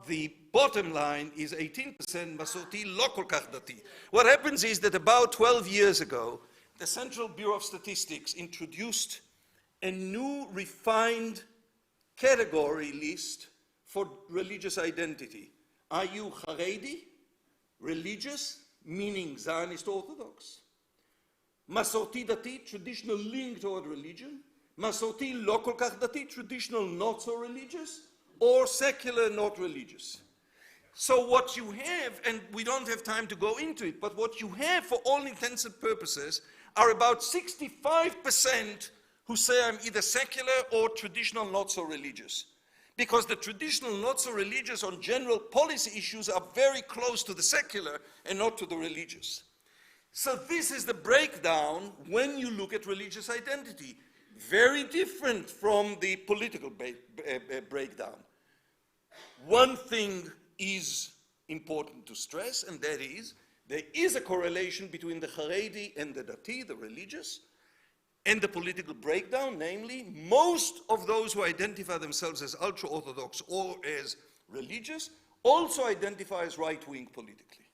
The bottom line is 18% Masorti lo kol kach dati. What happens is that about 12 years ago, the Central Bureau of Statistics introduced a new refined category list for religious identity. Are you Haredi, religious, meaning Zionist Orthodox? Masorti dati, traditional link toward religion. Masorti lo kol kach dati, traditional not so religious. Or secular, not religious. So what you have, and we don't have time to go into it, but what you have for all intents and purposes are about 65% who say I'm either secular or traditional, not so religious. Because the traditional, not so religious on general policy issues are very close to the secular and not to the religious. So this is the breakdown when you look at religious identity. Very different from the political breakdown. One thing is important to stress, and that is, there is a correlation between the Haredi and the Dati, the religious, and the political breakdown, namely, most of those who identify themselves as ultra-Orthodox or as religious also identify as right-wing politically.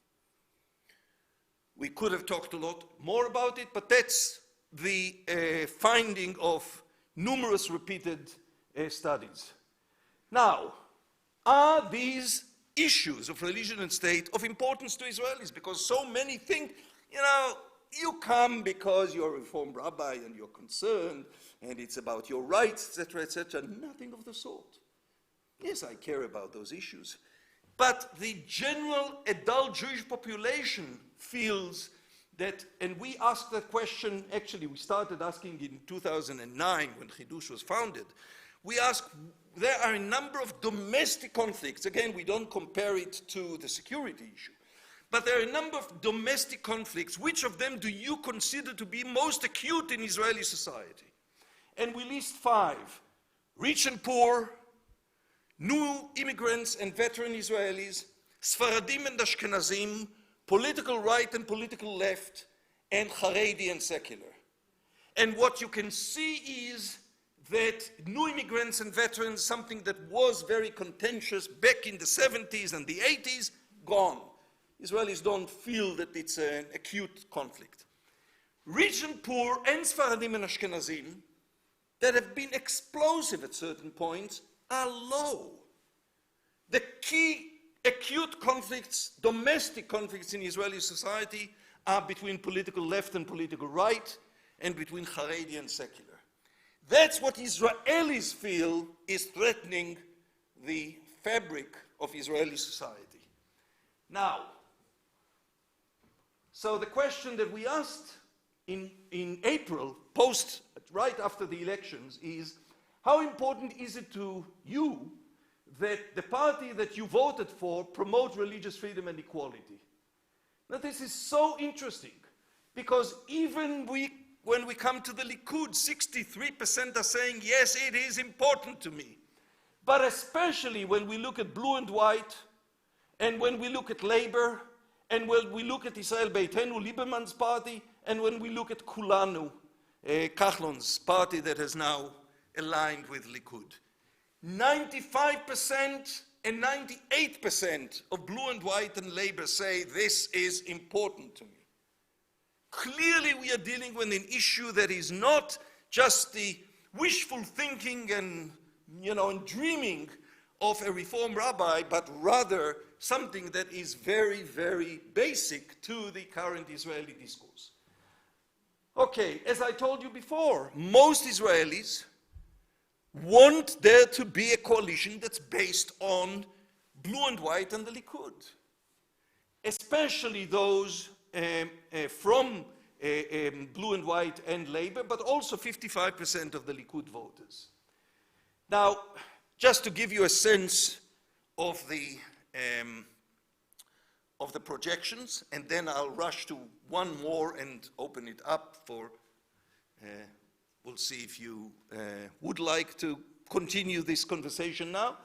We could have talked a lot more about it, but that's the finding of numerous repeated studies. Now, are these issues of religion and state of importance to Israelis? Because so many think, you come because you're a Reformed rabbi and you're concerned and it's about your rights, etc., etc. Nothing of the sort. Yes, I care about those issues. But the general adult Jewish population feels that, and we asked that question, actually we started asking in 2009 when Chidush was founded. We asked, there are a number of domestic conflicts. Again, we don't compare it to the security issue. But there are a number of domestic conflicts. Which of them do you consider to be most acute in Israeli society? And we list 5. Rich and poor, new immigrants and veteran Israelis, Sfaradim and Ashkenazim, political right and political left, and Haredi and secular. And what you can see is that new immigrants and veterans, something that was very contentious back in the 70s and the 80s, gone. Israelis don't feel that it's an acute conflict. Rich and poor and Sfaradim and Ashkenazim that have been explosive at certain points are low. The key acute conflicts, domestic conflicts in Israeli society are between political left and political right and between Haredi and secular. That's what Israelis feel is threatening the fabric of Israeli society. Now, so the question that we asked in April, right after the elections, is how important is it to you that the party that you voted for promote religious freedom and equality? Now this is so interesting Because even when we come to the Likud, 63% are saying, yes, it is important to me. But especially when we look at blue and white, and when we look at Labor, and when we look at Israel Beitenu, Lieberman's party, and when we look at Kulanu, Kahlon's party that has now aligned with Likud. 95% and 98% of blue and white and Labor say this is important to me. Clearly we are dealing with an issue that is not just the wishful thinking and, and dreaming of a reform rabbi, but rather something that is very, very basic to the current Israeli discourse. Okay, as I told you before, most Israelis want there to be a coalition that's based on blue and white and the Likud, especially those from blue and white and Labor, but also 55% of the Likud voters. Now, just to give you a sense of the projections, and then I'll rush to one more and open it up for, we'll see if you would like to continue this conversation now.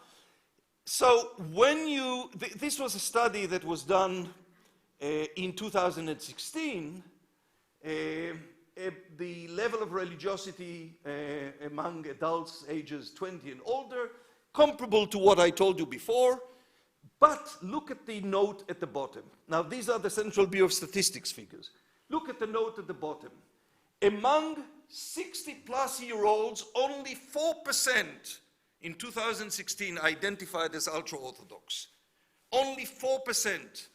So when this was a study that was done in 2016, the level of religiosity among adults ages 20 and older, comparable to what I told you before, but look at the note at the bottom. Now, these are the Central Bureau of Statistics figures. Look at the note at the bottom. Among 60-plus-year-olds, only 4% in 2016 identified as ultra-Orthodox. Only 4%.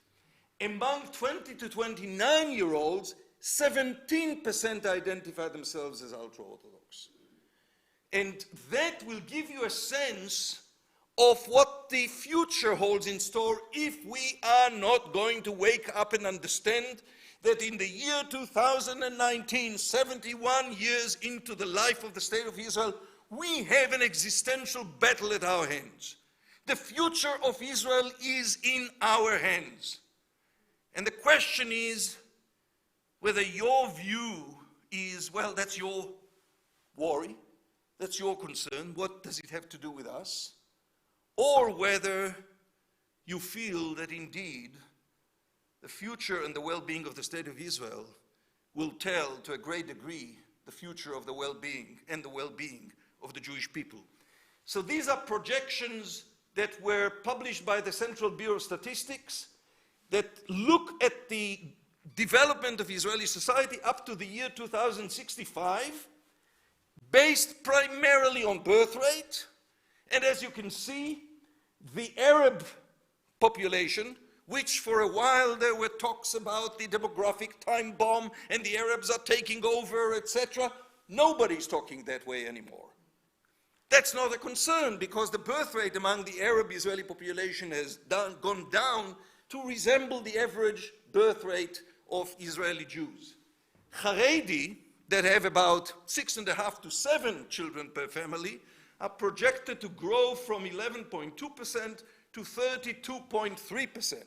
Among 20 to 29-year-olds, 17% identify themselves as ultra-Orthodox. And that will give you a sense of what the future holds in store if we are not going to wake up and understand that in the year 2019, 71 years into the life of the State of Israel, we have an existential battle at our hands. The future of Israel is in our hands. And the question is whether your view is, well, that's your worry, that's your concern, what does it have to do with us? Or whether you feel that indeed the future and the well-being of the State of Israel will tell to a great degree the future of the well-being and the well-being of the Jewish people. So these are projections that were published by the Central Bureau of Statistics that look at the development of Israeli society up to the year 2065, based primarily on birth rate. And as you can see, the Arab population, which for a while there were talks about the demographic time bomb and the Arabs are taking over, etc. Nobody's talking that way anymore. That's not a concern because the birth rate among the Arab Israeli population has gone down to resemble the average birth rate of Israeli Jews. Haredi, that have about 6.5 to 7 children per family, are projected to grow from 11.2% to 32.3%.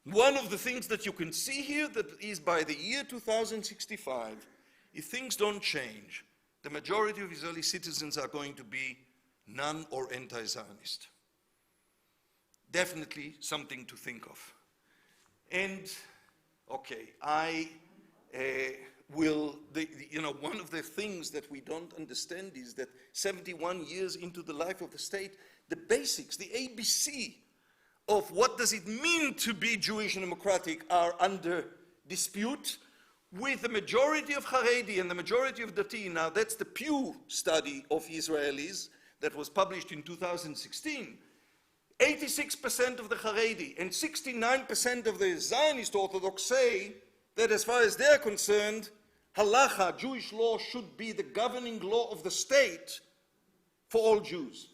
One of the things that you can see here that is by the year 2065, if things don't change, the majority of Israeli citizens are going to be non or anti-Zionist. Definitely something to think of. And, okay, one of the things that we don't understand is that 71 years into the life of the state, the basics, the ABC of what does it mean to be Jewish and democratic are under dispute with the majority of Haredi and the majority of Dati. Now, that's the Pew study of Israelis that was published in 2016. 86% of the Haredi and 69% of the Zionist Orthodox say that as far as they're concerned, halacha, Jewish law, should be the governing law of the state for all Jews.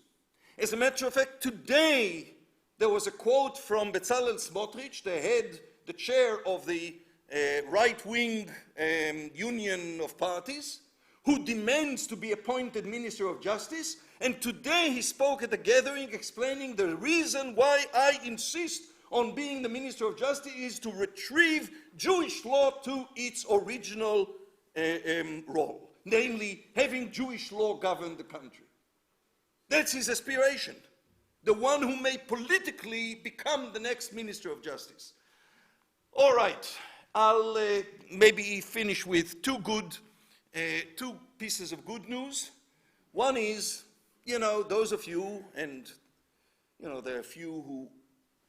As a matter of fact, today there was a quote from Bezalel Smotrich, the chair of the right-wing union of parties, who demands to be appointed Minister of Justice. And today he spoke at a gathering explaining the reason why I insist on being the Minister of Justice is to retrieve Jewish law to its original role, namely having Jewish law govern the country. That's his aspiration, the one who may politically become the next Minister of Justice. All right, I'll maybe finish with two pieces of good news. One is, those of you, and there are a few who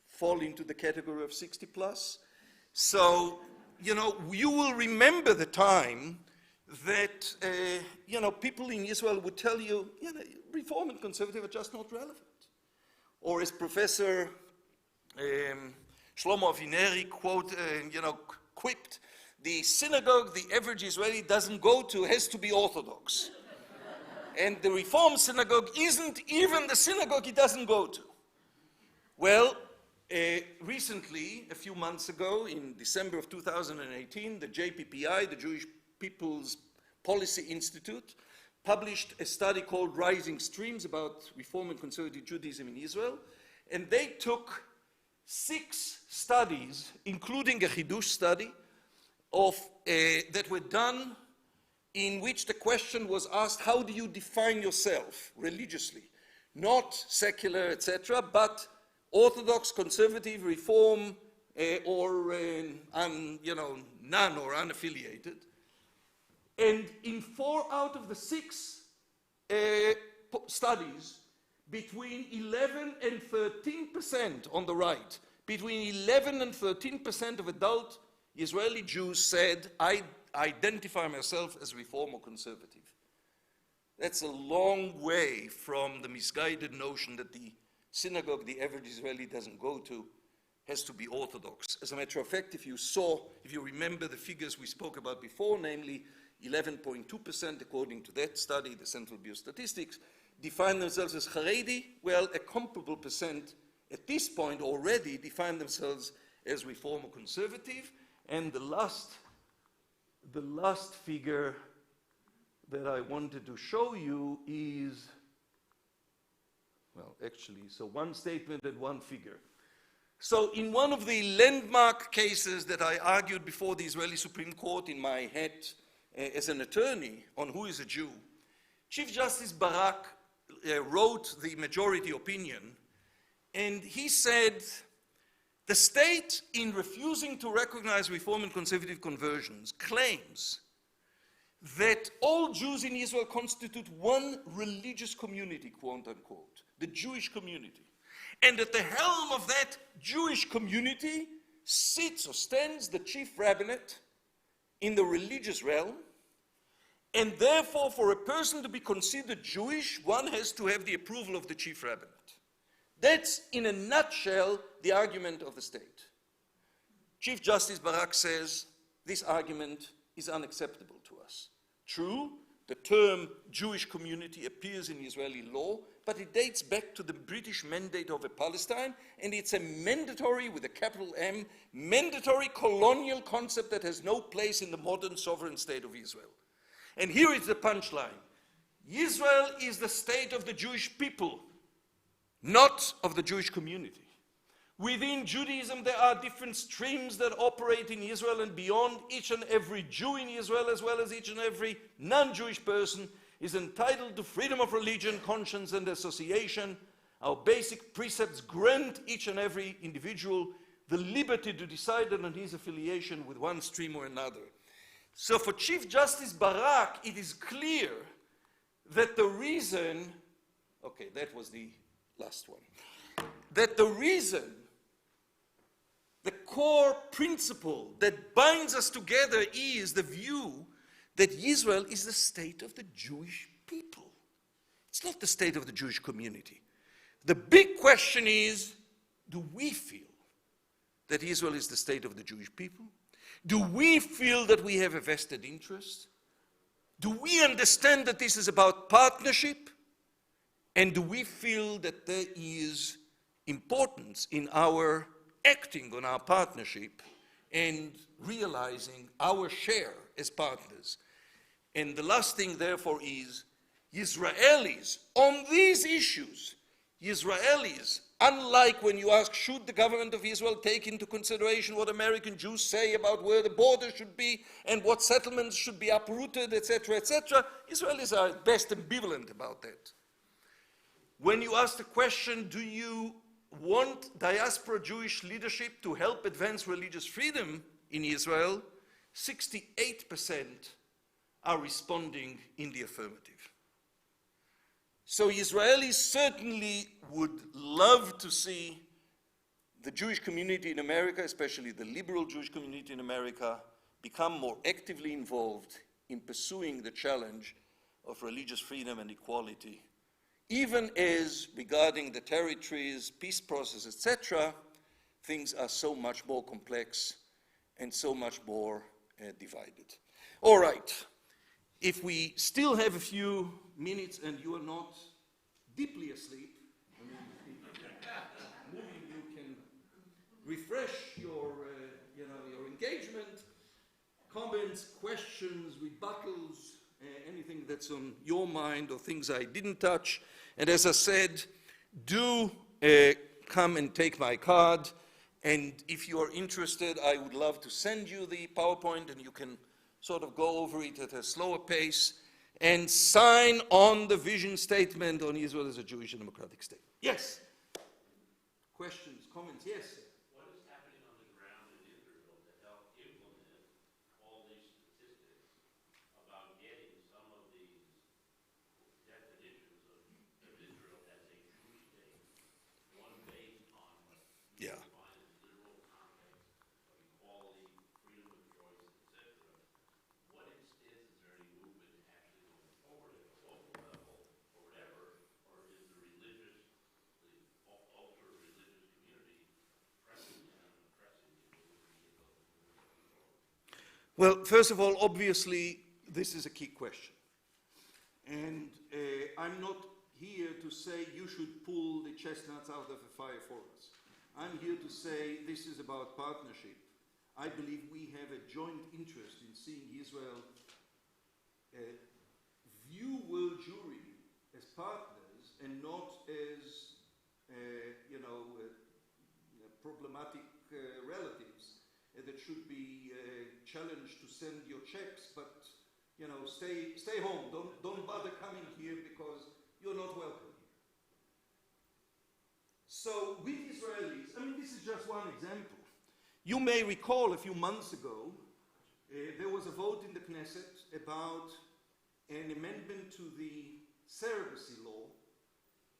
fall into the category of 60 plus. So, you will remember the time that, people in Israel would tell you, Reform and conservative are just not relevant. Or as Professor Shlomo Avineri quipped, the synagogue the average Israeli doesn't go to has to be Orthodox. And the Reform synagogue isn't even the synagogue he doesn't go to. Well, recently, a few months ago, in December of 2018, the JPPI, the Jewish People's Policy Institute, published a study called Rising Streams about Reform and Conservative Judaism in Israel. And they took 6 studies, including a Chidush study, that were done in which the question was asked, how do you define yourself religiously? Not secular, etc., but Orthodox, conservative, Reform, or none or unaffiliated. And in 4 out of the 6 studies, between 11 and 13% on the right, between 11 and 13% of adult Israeli Jews said, I identify myself as Reform or conservative. That's a long way from the misguided notion that the synagogue the average Israeli doesn't go to has to be Orthodox. As a matter of fact, if you remember the figures we spoke about before, namely 11.2% according to that study, the Central Bureau of Statistics, define themselves as Haredi. Well, a comparable percent at this point already define themselves as Reform or conservative. And the last figure that I wanted to show you is, so one statement and one figure. So in one of the landmark cases that I argued before the Israeli Supreme Court in my hat as an attorney on who is a Jew, Chief Justice Barak wrote the majority opinion, and he said, the state, in refusing to recognize Reform and conservative conversions, claims that all Jews in Israel constitute one religious community, quote unquote, the Jewish community. And at the helm of that Jewish community sits or stands the chief rabbinate in the religious realm, and therefore for a person to be considered Jewish, one has to have the approval of the chief rabbinate. That's, in a nutshell, the argument of the state. Chief Justice Barak says this argument is unacceptable to us. True, the term Jewish community appears in Israeli law, but it dates back to the British Mandate over Palestine, and it's a mandatory, with a capital M, mandatory colonial concept that has no place in the modern sovereign state of Israel. And here is the punchline. Israel is the state of the Jewish people, not of the Jewish community. Within Judaism, there are different streams that operate in Israel and beyond. Each and every Jew in Israel, as well as each and every non-Jewish person, is entitled to freedom of religion, conscience, and association. Our basic precepts grant each and every individual the liberty to decide on his affiliation with one stream or another. So for Chief Justice Barak, it is clear that the reason, okay, that was the last one, that the reason, the core principle that binds us together is the view that Israel is the state of the Jewish people. It's not the state of the Jewish community. The big question is, do we feel that Israel is the state of the Jewish people? Do we feel that we have a vested interest? Do we understand that this is about partnership? And do we feel that there is importance in our acting on our partnership and realizing our share as partners? And the last thing, therefore, is Israelis, on these issues, Israelis Unlike when you ask, should the government of Israel take into consideration what American Jews say about where the border should be and what settlements should be uprooted, etc., etc., Israelis are at best ambivalent about that. When you ask the question, do you want diaspora Jewish leadership to help advance religious freedom in Israel, 68% are responding in the affirmative. So Israelis certainly would love to see the Jewish community in America, especially the liberal Jewish community in America, become more actively involved in pursuing the challenge of religious freedom and equality, even as regarding the territories, peace process, etc., things are so much more complex and so much more divided. All right. If we still have a few minutes and you are not deeply asleep, maybe you can refresh your engagement, comments, questions, rebuttals, anything that's on your mind or things I didn't touch. And as I said, do come and take my card. And if you are interested, I would love to send you the PowerPoint and you can sort of go over it at a slower pace and sign on the vision statement on Israel as a Jewish and democratic state. Yes? Questions, comments? Yes? What is happening on the ground in Israel to help implement all these statistics about getting some of these definitions of Israel as a Jewish state, one based on what you Yeah. define as liberal context of equality, freedom of choice, etc. What extent is there any movement actually going forward at the local level or whatever, or is the ultra-religious community pressing down and pressing the ability to get those moving forward? Well, first of all, obviously, this is a key question. And I'm not here to say you should pull the chestnuts out of the fire for us. I'm here to say this is about partnership. I believe we have a joint interest in seeing Israel view world Jewry as partners and not as, problematic relatives that should be challenged to send your checks, but stay home. Don't bother coming here because you're not welcome here. So with Israelis, this is just one example. You may recall a few months ago, there was a vote in the Knesset about an amendment to the surrogacy law,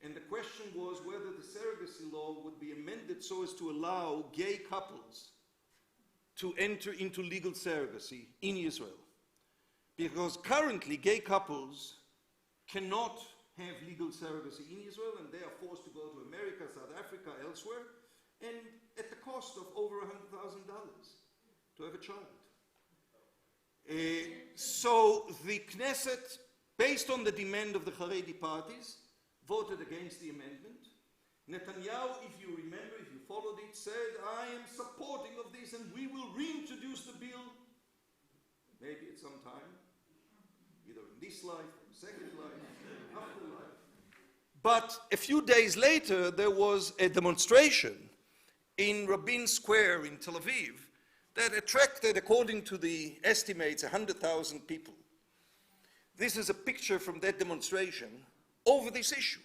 and the question was whether the surrogacy law would be amended so as to allow gay couples to enter into legal surrogacy in Israel. Because currently gay couples cannot have legal surrogacy in Israel, and they are forced to go to America, South Africa, elsewhere, and at the cost of over $100,000 to have a child. So the Knesset, based on the demand of the Haredi parties, voted against the amendment. Netanyahu, if you remember, if you followed it, said, I am supporting of this and we will reintroduce the bill, maybe at some time, either in this life, or second life, afterlife. But a few days later, there was a demonstration in Rabin Square in Tel Aviv that attracted, according to the estimates, 100,000 people. This is a picture from that demonstration over this issue.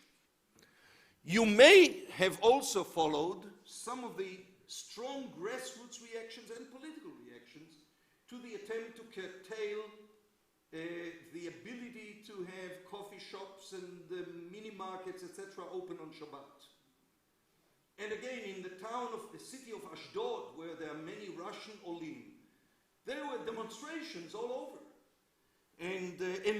You may have also followed some of the strong grassroots reactions and political reactions to the attempt to curtail the ability to have coffee shops and mini markets, etc., open on Shabbat. And again, in the city of Ashdod, where there are many Russian Olim, there were demonstrations all over. And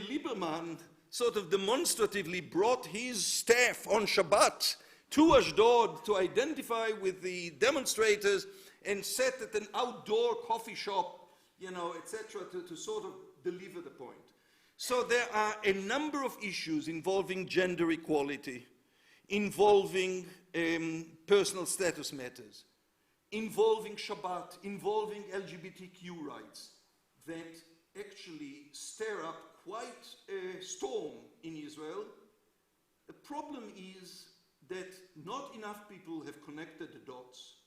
Lieberman sort of demonstratively brought his staff on Shabbat to Ashdod to identify with the demonstrators and sat at an outdoor coffee shop, etc., to sort of deliver the point. So there are a number of issues involving gender equality, involving personal status matters, involving Shabbat, involving LGBTQ rights, that actually stir up quite a storm in Israel. The problem is that not enough people have connected the dots.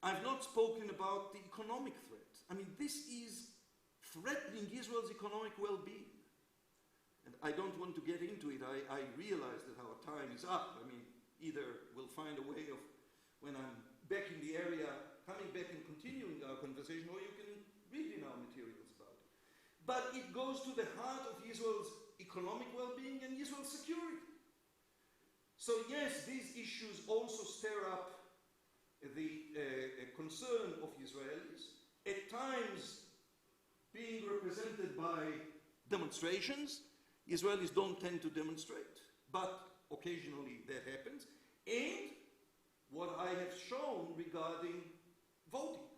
I've not spoken about the economic threat. I mean, this is threatening Israel's economic well-being. And I don't want to get into it. I realize that our time is up. I mean, either we'll find a way of, when I'm back in the area, coming back and continuing our conversation, or you can read in our materials about it. But it goes to the heart of Israel's economic well-being and Israel's security. So yes, these issues also stir up the concern of Israelis, at times being represented by demonstrations. Israelis don't tend to demonstrate, but occasionally that happens. And what I have shown regarding voting.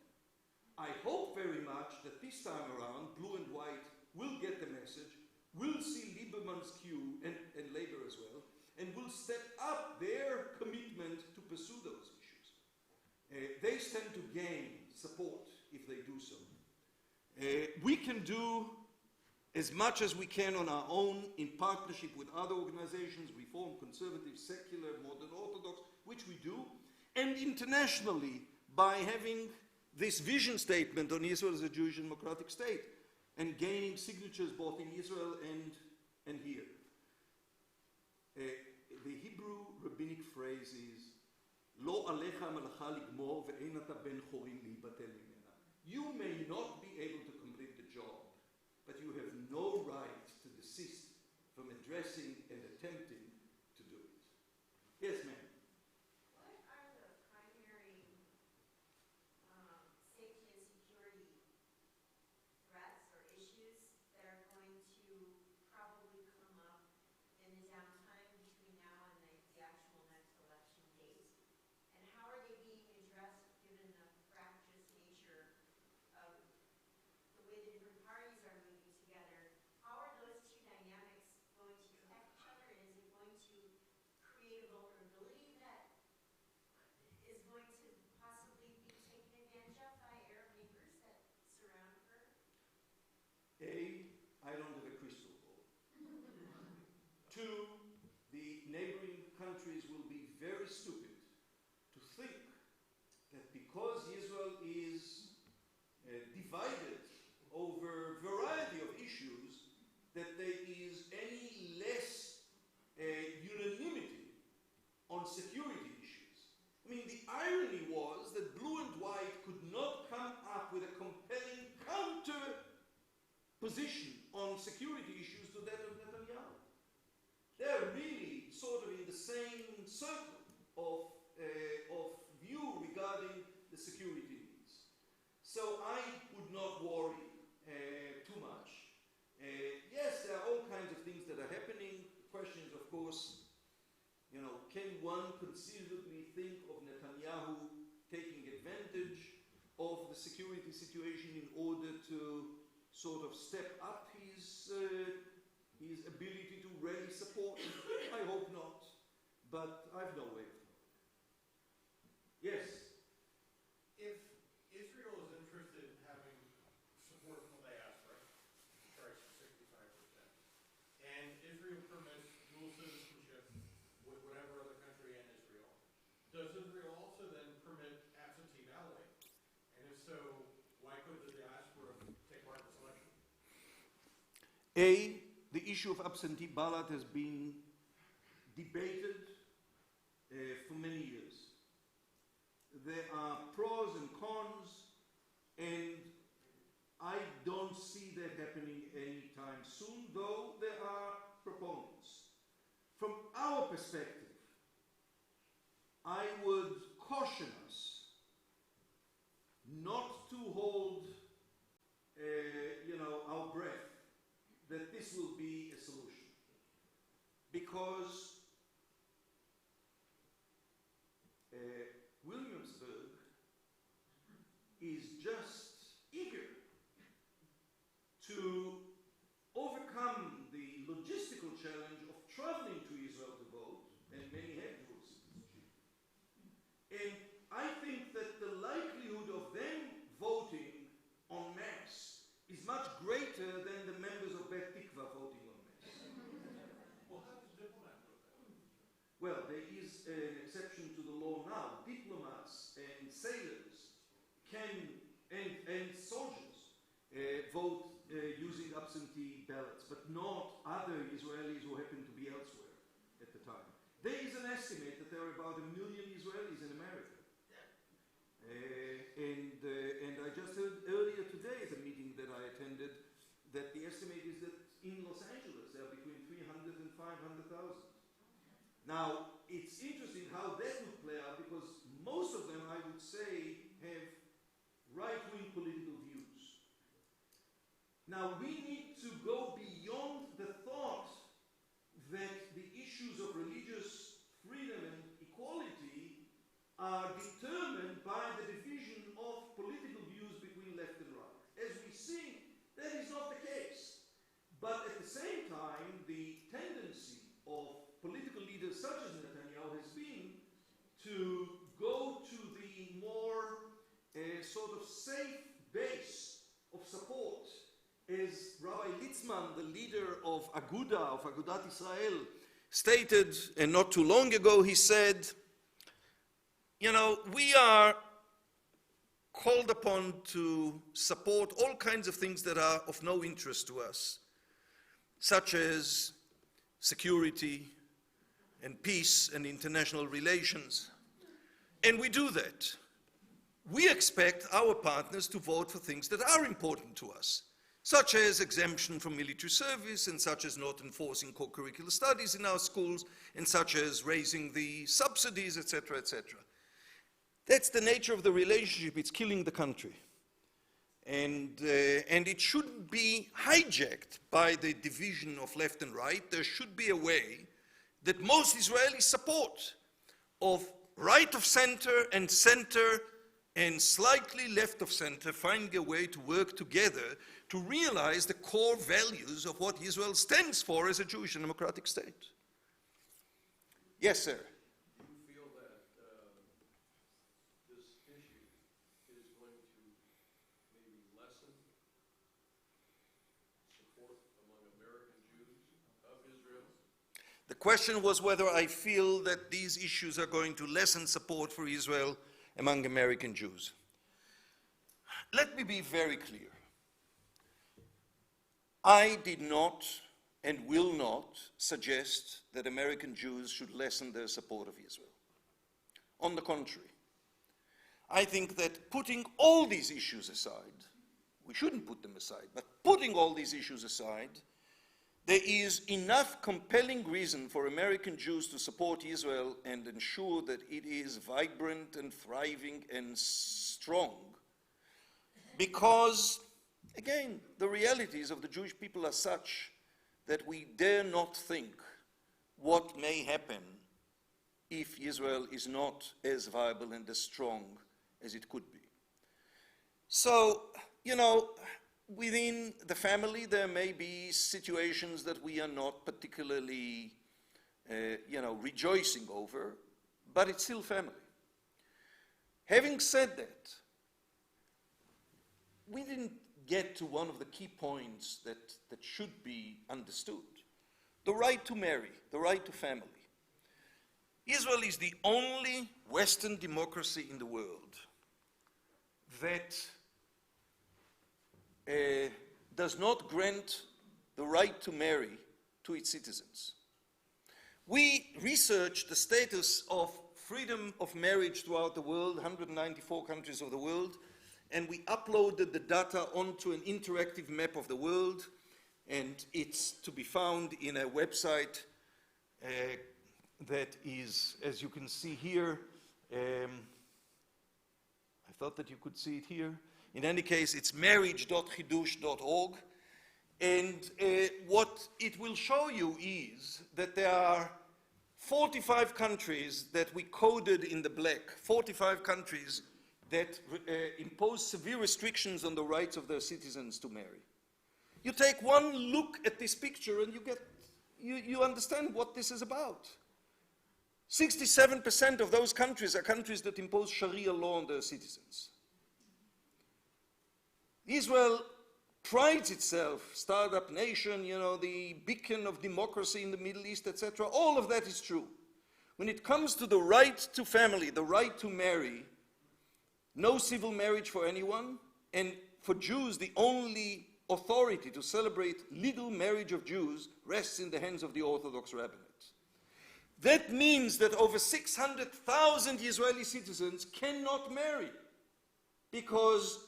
I hope very much that this time around, blue and white will get the message, will see Lieberman's cue, and Labour as well, and will step up their commitment to pursue those issues. They stand to gain support if they do so. We can do as much as we can on our own in partnership with other organizations, Reform, Conservative, Secular, Modern Orthodox, which we do, and internationally by having this vision statement on Israel as a Jewish and democratic state and gaining signatures both in Israel and here. The Hebrew rabbinic phrase is, Lo alecha malacha ligmor ve'en ata ben chorin libatel mimena. You may not be able to complete the job, but you have no right to desist from addressing and attempting to do it. Yes, ma'am. What are the primary safety and security threats or issues that are going to probably come up in the downtime between now and the actual next election date? And how are they being addressed given the fractious nature of the way the different parties are moving together? How are those two dynamics going to affect each other? And is it going to create a vulnerability that is going to possibly be taken advantage of by Arab neighbors that surround her? I don't have a crystal ball. Two, the neighboring countries will be very stupid to think that because Israel is divided over a variety of issues, that there is any less unanimity on security issues. I mean, the irony was that blue and white could not come up with a compelling counter position on security issues to that of Netanyahu. They're really sort of in the same circle of view regarding the security needs. So I would not worry too much. Yes, there are all kinds of things that are happening. The question is, of course, can one conceivably think of Netanyahu taking advantage of the security situation in order to sort of step up his ability to rally support? I hope not, but I've no way of knowing. Yes? If Israel is interested in having support from the diaspora, strikes for 65%, and Israel permits dual citizenship with whatever other country in Israel, does Israel also then permit absentee balloting? And if so, why could the diaspora take part in this election? The issue of absentee ballot has been debated for many years. There are pros and cons, and I don't see that happening anytime soon, though there are proponents. From our perspective, I would caution us not to hold our breath that this will be a solution. Because is an exception to the law now. Diplomats and sailors can, and soldiers, vote using absentee ballots, but not other Israelis who happen to be elsewhere at the time. There is an estimate that there are about 1 million Israelis in America. And I just heard earlier today at a meeting that I attended that the estimate is that in Los Angeles there are between 300 and 500,000. Now, it's interesting how that would play out because most of them, I would say, have right-wing political views. Now, we need to go beyond the thought that the issues of religious freedom and equality are determined by the division of political views between left and right. As we see, that is not the case. But at the same time, the tendency of political leaders such as Netanyahu has been to go to the more sort of safe base of support. As Rabbi Litzman, the leader of Agudat Israel, stated, and not too long ago, he said, you know, we are called upon to support all kinds of things that are of no interest to us, such as security and peace and international relations. And we do that. We expect our partners to vote for things that are important to us, such as exemption from military service, and such as not enforcing co-curricular studies in our schools, and such as raising the subsidies, etc., etc. That's the nature of the relationship. It's killing the country. And it shouldn't be hijacked by the division of left and right. There should be a way that most Israelis support of right of center and slightly left of center, finding a way to work together to realize the core values of what Israel stands for as a Jewish and democratic state. Yes, sir. Do you feel that this issue is going to maybe lessen support among American Jews of Israel? The question was whether I feel that these issues are going to lessen support for Israel among American Jews. Let me be very clear. I did not and will not suggest that American Jews should lessen their support of Israel. On the contrary, I think that putting all these issues aside, we shouldn't put them aside, but putting all these issues aside, there is enough compelling reason for American Jews to support Israel and ensure that it is vibrant and thriving and strong. Because, again, the realities of the Jewish people are such that we dare not think what may happen if Israel is not as viable and as strong as it could be. So, you know, within the family, there may be situations that we are not particularly, rejoicing over, but it's still family. Having said that, we didn't get to one of the key points that should be understood. The right to marry, the right to family. Israel is the only Western democracy in the world that does not grant the right to marry to its citizens. We researched the status of freedom of marriage throughout the world, 194 countries of the world, and we uploaded the data onto an interactive map of the world, and it's to be found in a website that is, as you can see here, I thought that you could see it here. In any case, it's marriage.chidush.org. And what it will show you is that there are 45 countries that we coded in the black, 45 countries that impose severe restrictions on the rights of their citizens to marry. You take one look at this picture and you understand what this is about. 67% of those countries are countries that impose Sharia law on their citizens. Israel prides itself, startup nation, the beacon of democracy in the Middle East, etc. All of that is true. when it comes to the right to family, the right to marry, no civil marriage for anyone, and for Jews, the only authority to celebrate legal marriage of Jews rests in the hands of the Orthodox rabbinate. That means that over 600,000 Israeli citizens cannot marry, because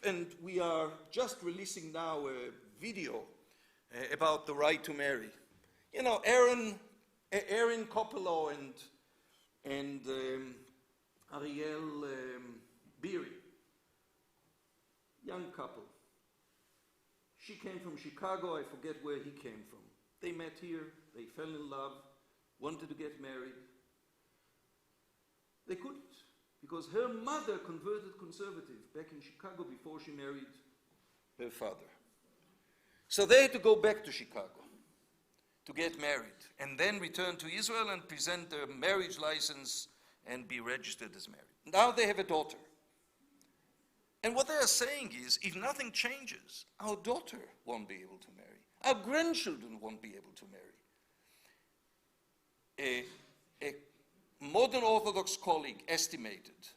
and we are just releasing now a video about the right to marry. You know, Aaron Koppelo and Ariel Beery, young couple. She came from Chicago, I forget where he came from. They met here, they fell in love, wanted to get married. They couldn't, because her mother converted conservative back in Chicago before she married her father. So they had to go back to Chicago to get married, and then return to Israel and present their marriage license and be registered as married. Now they have a daughter. And what they are saying is, if nothing changes, our daughter won't be able to marry. Our grandchildren won't be able to marry. A modern Orthodox colleague estimated,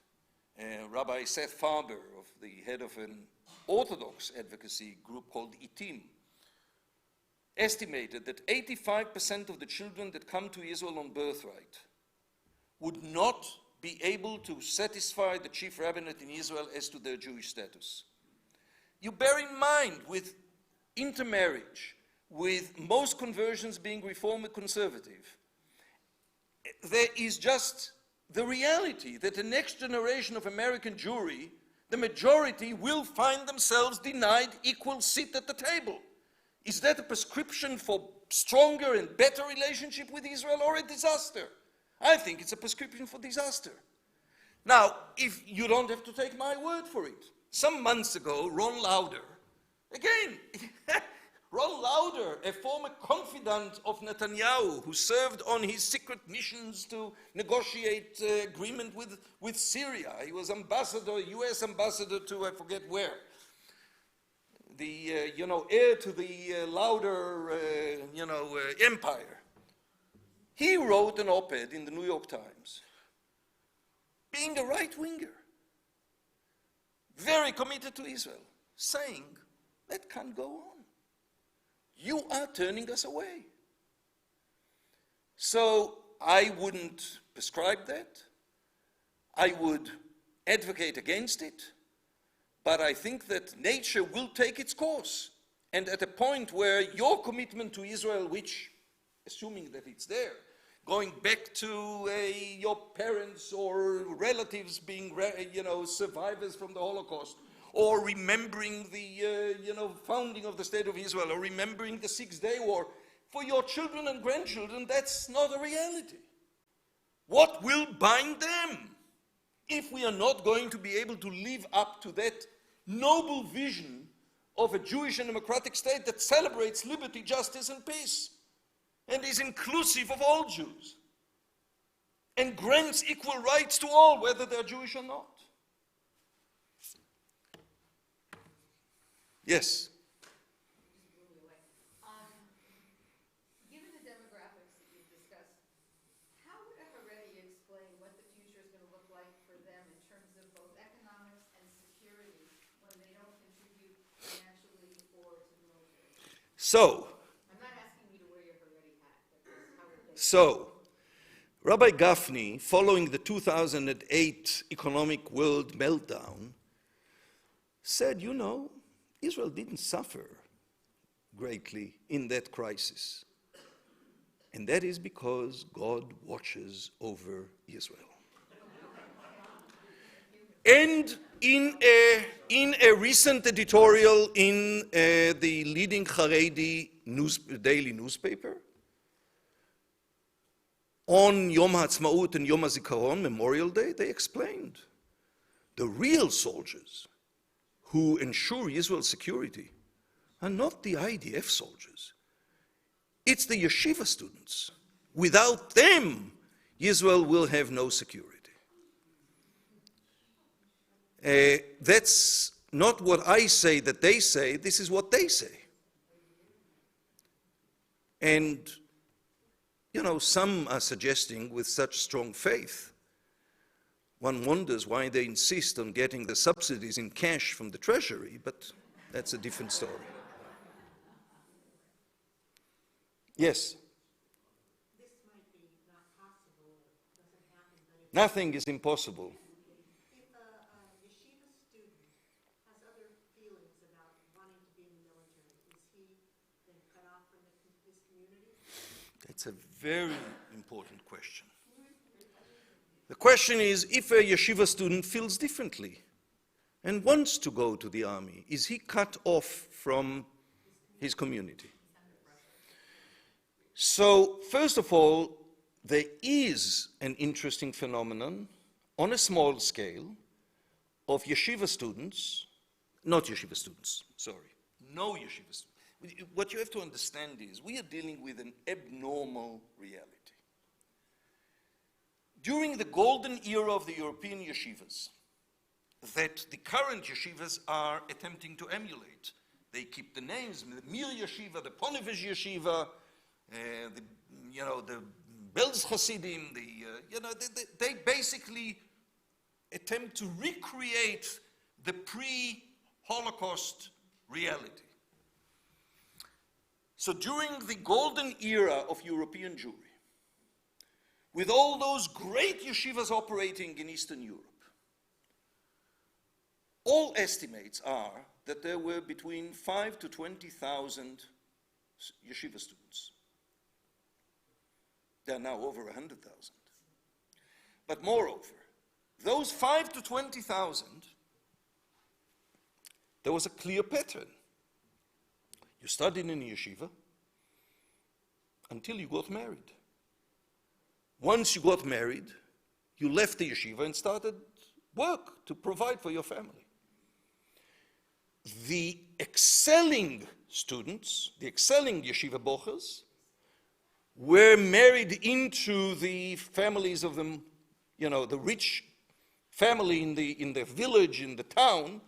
Rabbi Seth Farber, the head of an Orthodox advocacy group called ITIM, estimated that 85% of the children that come to Israel on birthright would not be able to satisfy the chief rabbinate in Israel as to their Jewish status. You bear in mind, with intermarriage, with most conversions being Reform and conservative, there is just the reality that the next generation of American Jewry, the majority will find themselves denied equal seat at the table. Is that a prescription for stronger and better relationship with Israel, or a disaster? I think it's a prescription for disaster. Now, if you don't have to take my word for it. Some months ago, Ron Lauder, again, Ron Lauder, a former confidant of Netanyahu, who served on his secret missions to negotiate agreement with Syria. He was ambassador, US ambassador to I forget where. The, heir to the Lauder, empire. He wrote an op-ed in the New York Times, being a right-winger, very committed to Israel, saying, that can't go on. You are turning us away. So I wouldn't prescribe that. I would advocate against it. But I think that nature will take its course. And at a point where your commitment to Israel, which, assuming that it's there, going back to your parents or relatives being, survivors from the Holocaust, or remembering the, founding of the State of Israel, or remembering the Six-Day War, for your children and grandchildren, that's not a reality. What will bind them if we are not going to be able to live up to that noble vision of a Jewish and democratic state that celebrates liberty, justice, and peace, and is inclusive of all Jews, and grants equal rights to all, whether they're Jewish or not? Yes? Given the demographics that you've discussed, how would a Haredi explain what the future is going to look like for them in terms of both economics and security when they don't contribute financially or to the military? So, I'm not asking you to wear your Haredi hat, but how would they? So, Rabbi Gafni, following the 2008 economic world meltdown, said, Israel didn't suffer greatly in that crisis. And that is because God watches over Israel. And in a recent editorial in the leading Haredi daily newspaper, on Yom HaAtzmaut and Yom HaZikaron, Memorial Day, they explained the real soldiers who ensure Israel's security are not the IDF soldiers. It's the yeshiva students. Without them, Israel will have no security. That's not what I say that they say, this is what they say. And, some are suggesting with such strong faith, one wonders why they insist on getting the subsidies in cash from the treasury, but that's a different story. Yes? This might be not possible, it doesn't happen, but if Nothing is impossible. a yeshiva student has other feelings about wanting to be in the military, is he then cut off from his community? It's a very important question. The question is, if a yeshiva student feels differently and wants to go to the army, is he cut off from his community? So, first of all, there is an interesting phenomenon on a small scale of yeshiva students, not yeshiva students, sorry, no yeshiva students. What you have to understand is we are dealing with an abnormal reality. During the golden era of the European yeshivas, that the current yeshivas are attempting to emulate. They keep the names, the Mir Yeshiva, the Ponevezh Yeshiva, the Belz Hasidim, they basically attempt to recreate the pre-Holocaust reality. So during the golden era of European Jewry, with all those great yeshivas operating in Eastern Europe, all estimates are that there were between 5,000 to 20,000 yeshiva students. There are now over 100,000. But moreover, those 5,000 to 20,000, there was a clear pattern. You studied in a yeshiva until you got married. Once you got married, you left the yeshiva and started work to provide for your family. The excelling students, the excelling yeshiva bochers, were married into the families of them, the rich family in the village, in the town,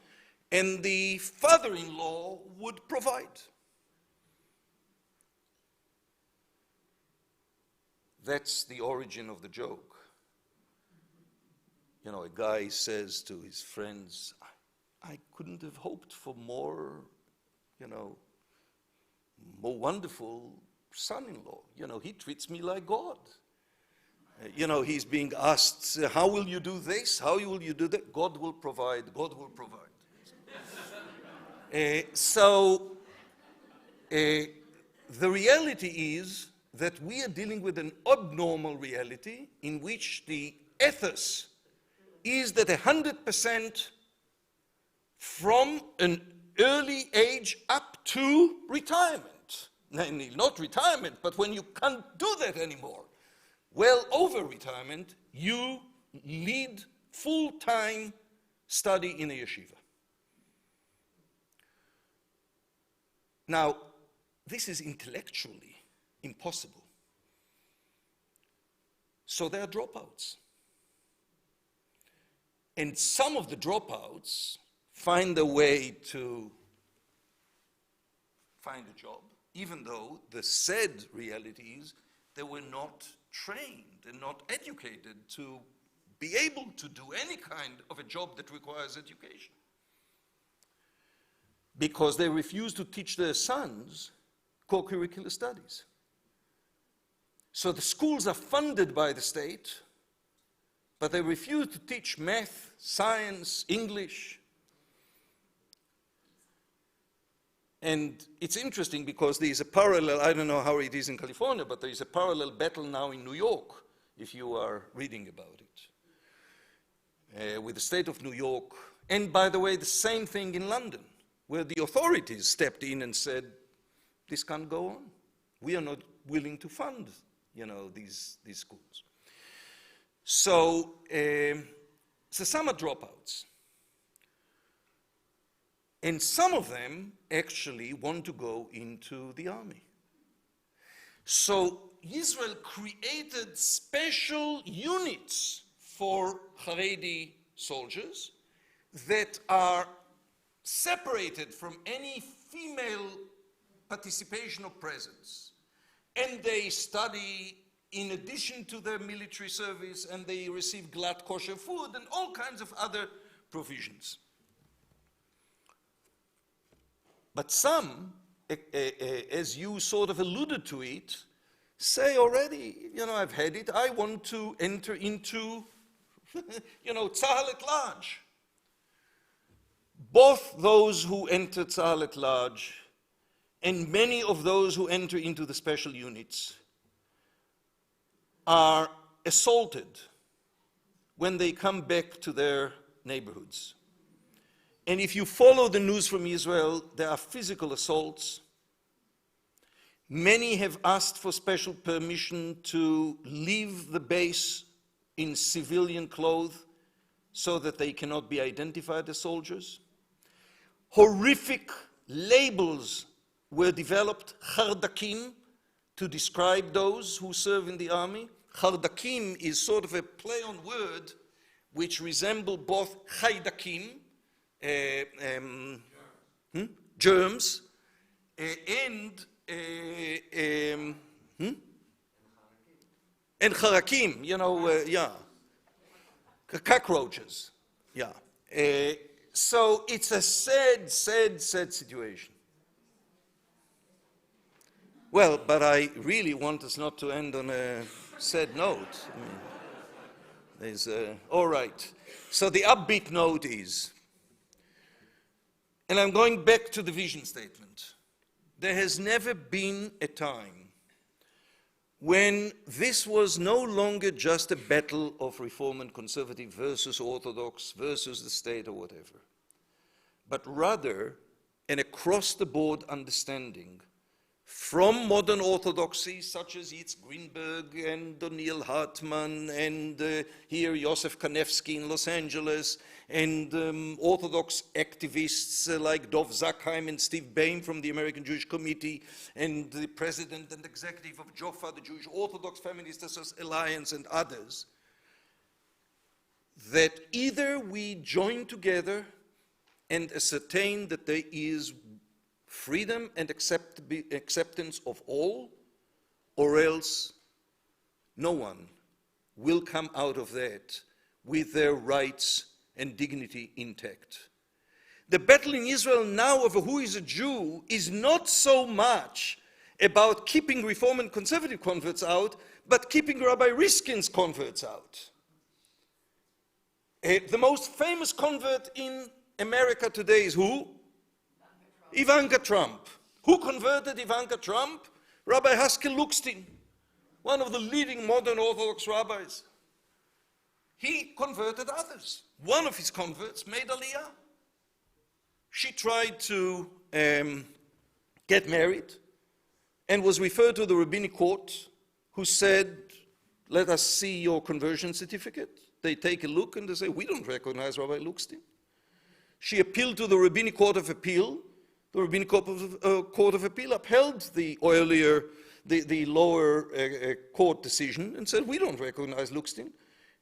and the father-in-law would provide. That's the origin of the joke. A guy says to his friends, I couldn't have hoped for more wonderful son-in-law. He treats me like God. He's being asked, how will you do this? How will you do that? God will provide. God will provide. The reality is that we are dealing with an abnormal reality in which the ethos is that 100% from an early age up to retirement. Not retirement, but when you can't do that anymore, well over retirement, you lead full-time study in a yeshiva. Now, this is intellectually impossible. So there are dropouts. And some of the dropouts find a way to find a job, even though the sad reality is they were not trained and not educated to be able to do any kind of a job that requires education. Because they refuse to teach their sons co-curricular studies. So the schools are funded by the state, but they refuse to teach math, science, English. And it's interesting because there is a parallel, I don't know how it is in California, but there is a parallel battle now in New York, if you are reading about it, with the state of New York. And by the way, the same thing in London, where the authorities stepped in and said, this can't go on. We are not willing to fund, these schools. So some are dropouts. And some of them actually want to go into the army. So Israel created special units for Haredi soldiers that are separated from any female participation or presence. And they study in addition to their military service, and they receive glatt kosher food and all kinds of other provisions. But some, as you sort of alluded to it, say already, I've had it, I want to enter into, Tzahal at large. Both those who enter Tzahal at large and many of those who enter into the special units are assaulted when they come back to their neighborhoods. And if you follow the news from Israel, there are physical assaults. Many have asked for special permission to leave the base in civilian clothes so that they cannot be identified as soldiers. Horrific labels were developed, chardakim, to describe those who serve in the army. Chardakim is sort of a play on word which resemble both chaydakim, germs, and charakim, cockroaches, so it's a sad situation. Well, but I really want us not to end on a sad note. All right. So the upbeat note is, and I'm going back to the vision statement, there has never been a time when this was no longer just a battle of Reform and Conservative versus Orthodox versus the state or whatever, but rather an across-the-board understanding from modern orthodoxy, such as Yitz Greenberg and O'Neill Hartman and here Yosef Kanevsky in Los Angeles, and Orthodox activists like Dov Zakheim and Steve Bain from the American Jewish Committee, and the president and executive of JOFA, the Jewish Orthodox Feminist Alliance, and others, that either we join together and ascertain that there is freedom and acceptance of all, or else no one will come out of that with their rights and dignity intact. The battle in Israel now over who is a Jew is not so much about keeping Reform and Conservative converts out, but keeping Rabbi Riskin's converts out. The most famous convert in America today is who? Ivanka Trump. Who converted Ivanka Trump? Rabbi Haskell Luxtin, one of the leading modern Orthodox rabbis. He converted others. One of his converts made Aliyah. She tried to get married and was referred to the rabbinic court, who said, "Let us see your conversion certificate." They take a look and they say, "We don't recognize Rabbi Luxtin." She appealed to the rabbinic court of appeal. The Rabbinic Court of Appeal upheld the lower court decision and said, "We don't recognize Luxtin."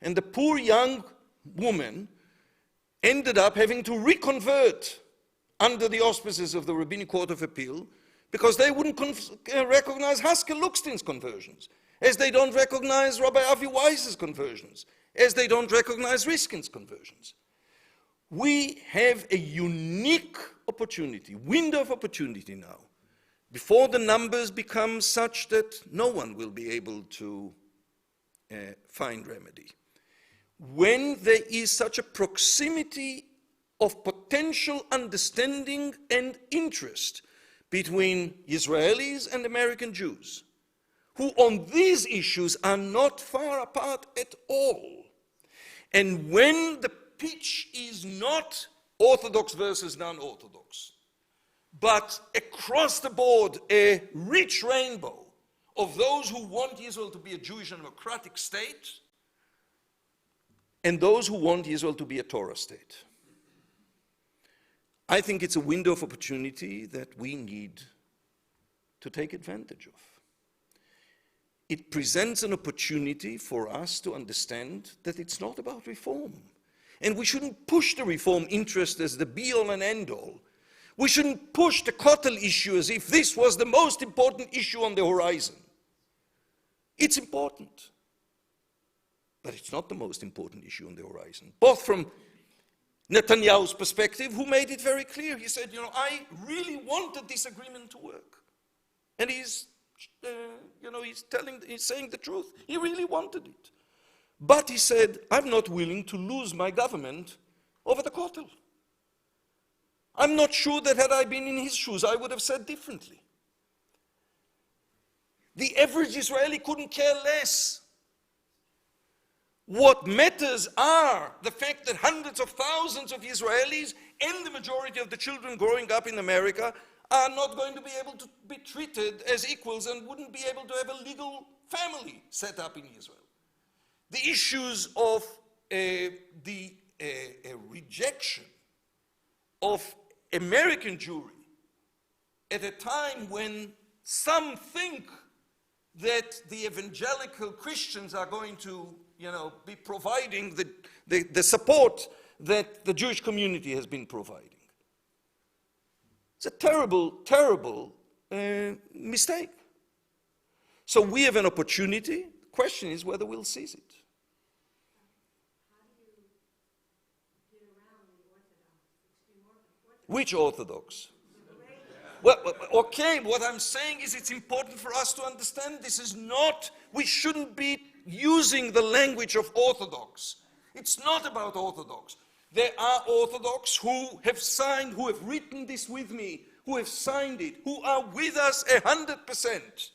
And the poor young woman ended up having to reconvert under the auspices of the Rabbinic Court of Appeal because they wouldn't recognize Haskell Luxtin's conversions, as they don't recognize Rabbi Avi Weiss's conversions, as they don't recognize Riskin's conversions. We have a unique opportunity, window of opportunity now, before the numbers become such that no one will be able to find remedy. When there is such a proximity of potential understanding and interest between Israelis and American Jews, who on these issues are not far apart at all, and when the pitch is not Orthodox versus non-Orthodox, but across the board a rich rainbow of those who want Israel to be a Jewish and democratic state and those who want Israel to be a Torah state. I think it's a window of opportunity that we need to take advantage of. It presents an opportunity for us to understand that it's not about reform. And we shouldn't push the reform interest as the be-all and end-all. We shouldn't push the Kotel issue as if this was the most important issue on the horizon. It's important. But it's not the most important issue on the horizon. Both from Netanyahu's perspective, who made it very clear. He said, I really wanted this agreement to work. And he's saying the truth. He really wanted it. But he said, I'm not willing to lose my government over the Kotel. I'm not sure that had I been in his shoes, I would have said differently. The average Israeli couldn't care less. What matters are the fact that hundreds of thousands of Israelis and the majority of the children growing up in America are not going to be able to be treated as equals and wouldn't be able to have a legal family set up in Israel. The issues of the rejection of American Jewry at a time when some think that the evangelical Christians are going to be providing the support that the Jewish community has been providing. It's a terrible, terrible mistake. So we have an opportunity. The question is whether we'll seize it. How do you get around the Orthodox, extreme Orthodox? Which Orthodox? Well, okay, what I'm saying is it's important for us to understand this is not, we shouldn't be using the language of Orthodox. It's not about Orthodox. There are Orthodox who have signed, who have written this with me, who have signed it, who are with us 100%.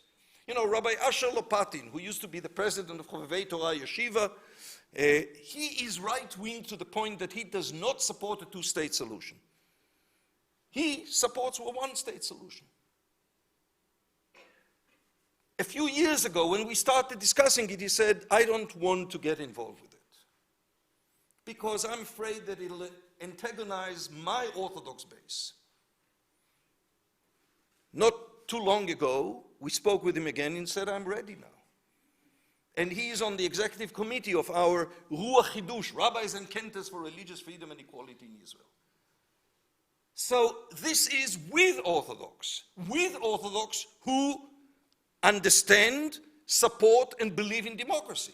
Rabbi Asher Lopatin, who used to be the president of Chovevei Torah Yeshiva, he is right-wing to the point that he does not support a two-state solution. He supports a one-state solution. A few years ago, when we started discussing it, he said, I don't want to get involved with it because I'm afraid that it'll antagonize my Orthodox base. Not too long ago, we spoke with him again and said, I'm ready now. And he is on the executive committee of our Ruach Hidush, Rabbis and Kenters for Religious Freedom and Equality in Israel. So this is with Orthodox who understand, support, and believe in democracy.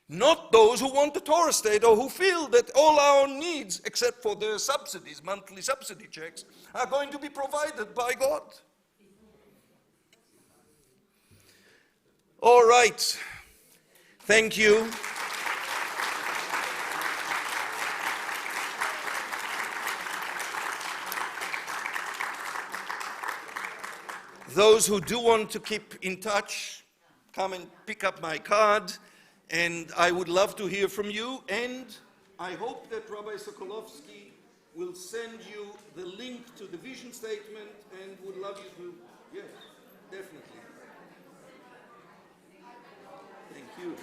Not those who want the Torah state or who feel that all our needs, except for their subsidies, monthly subsidy checks, are going to be provided by God. All right. Thank you. Those who do want to keep in touch, come and pick up my card, and I would love to hear from you. And I hope that Rabbi Sokolovsky will send you the link to the vision statement and would love you to, yes, definitely. Thank you.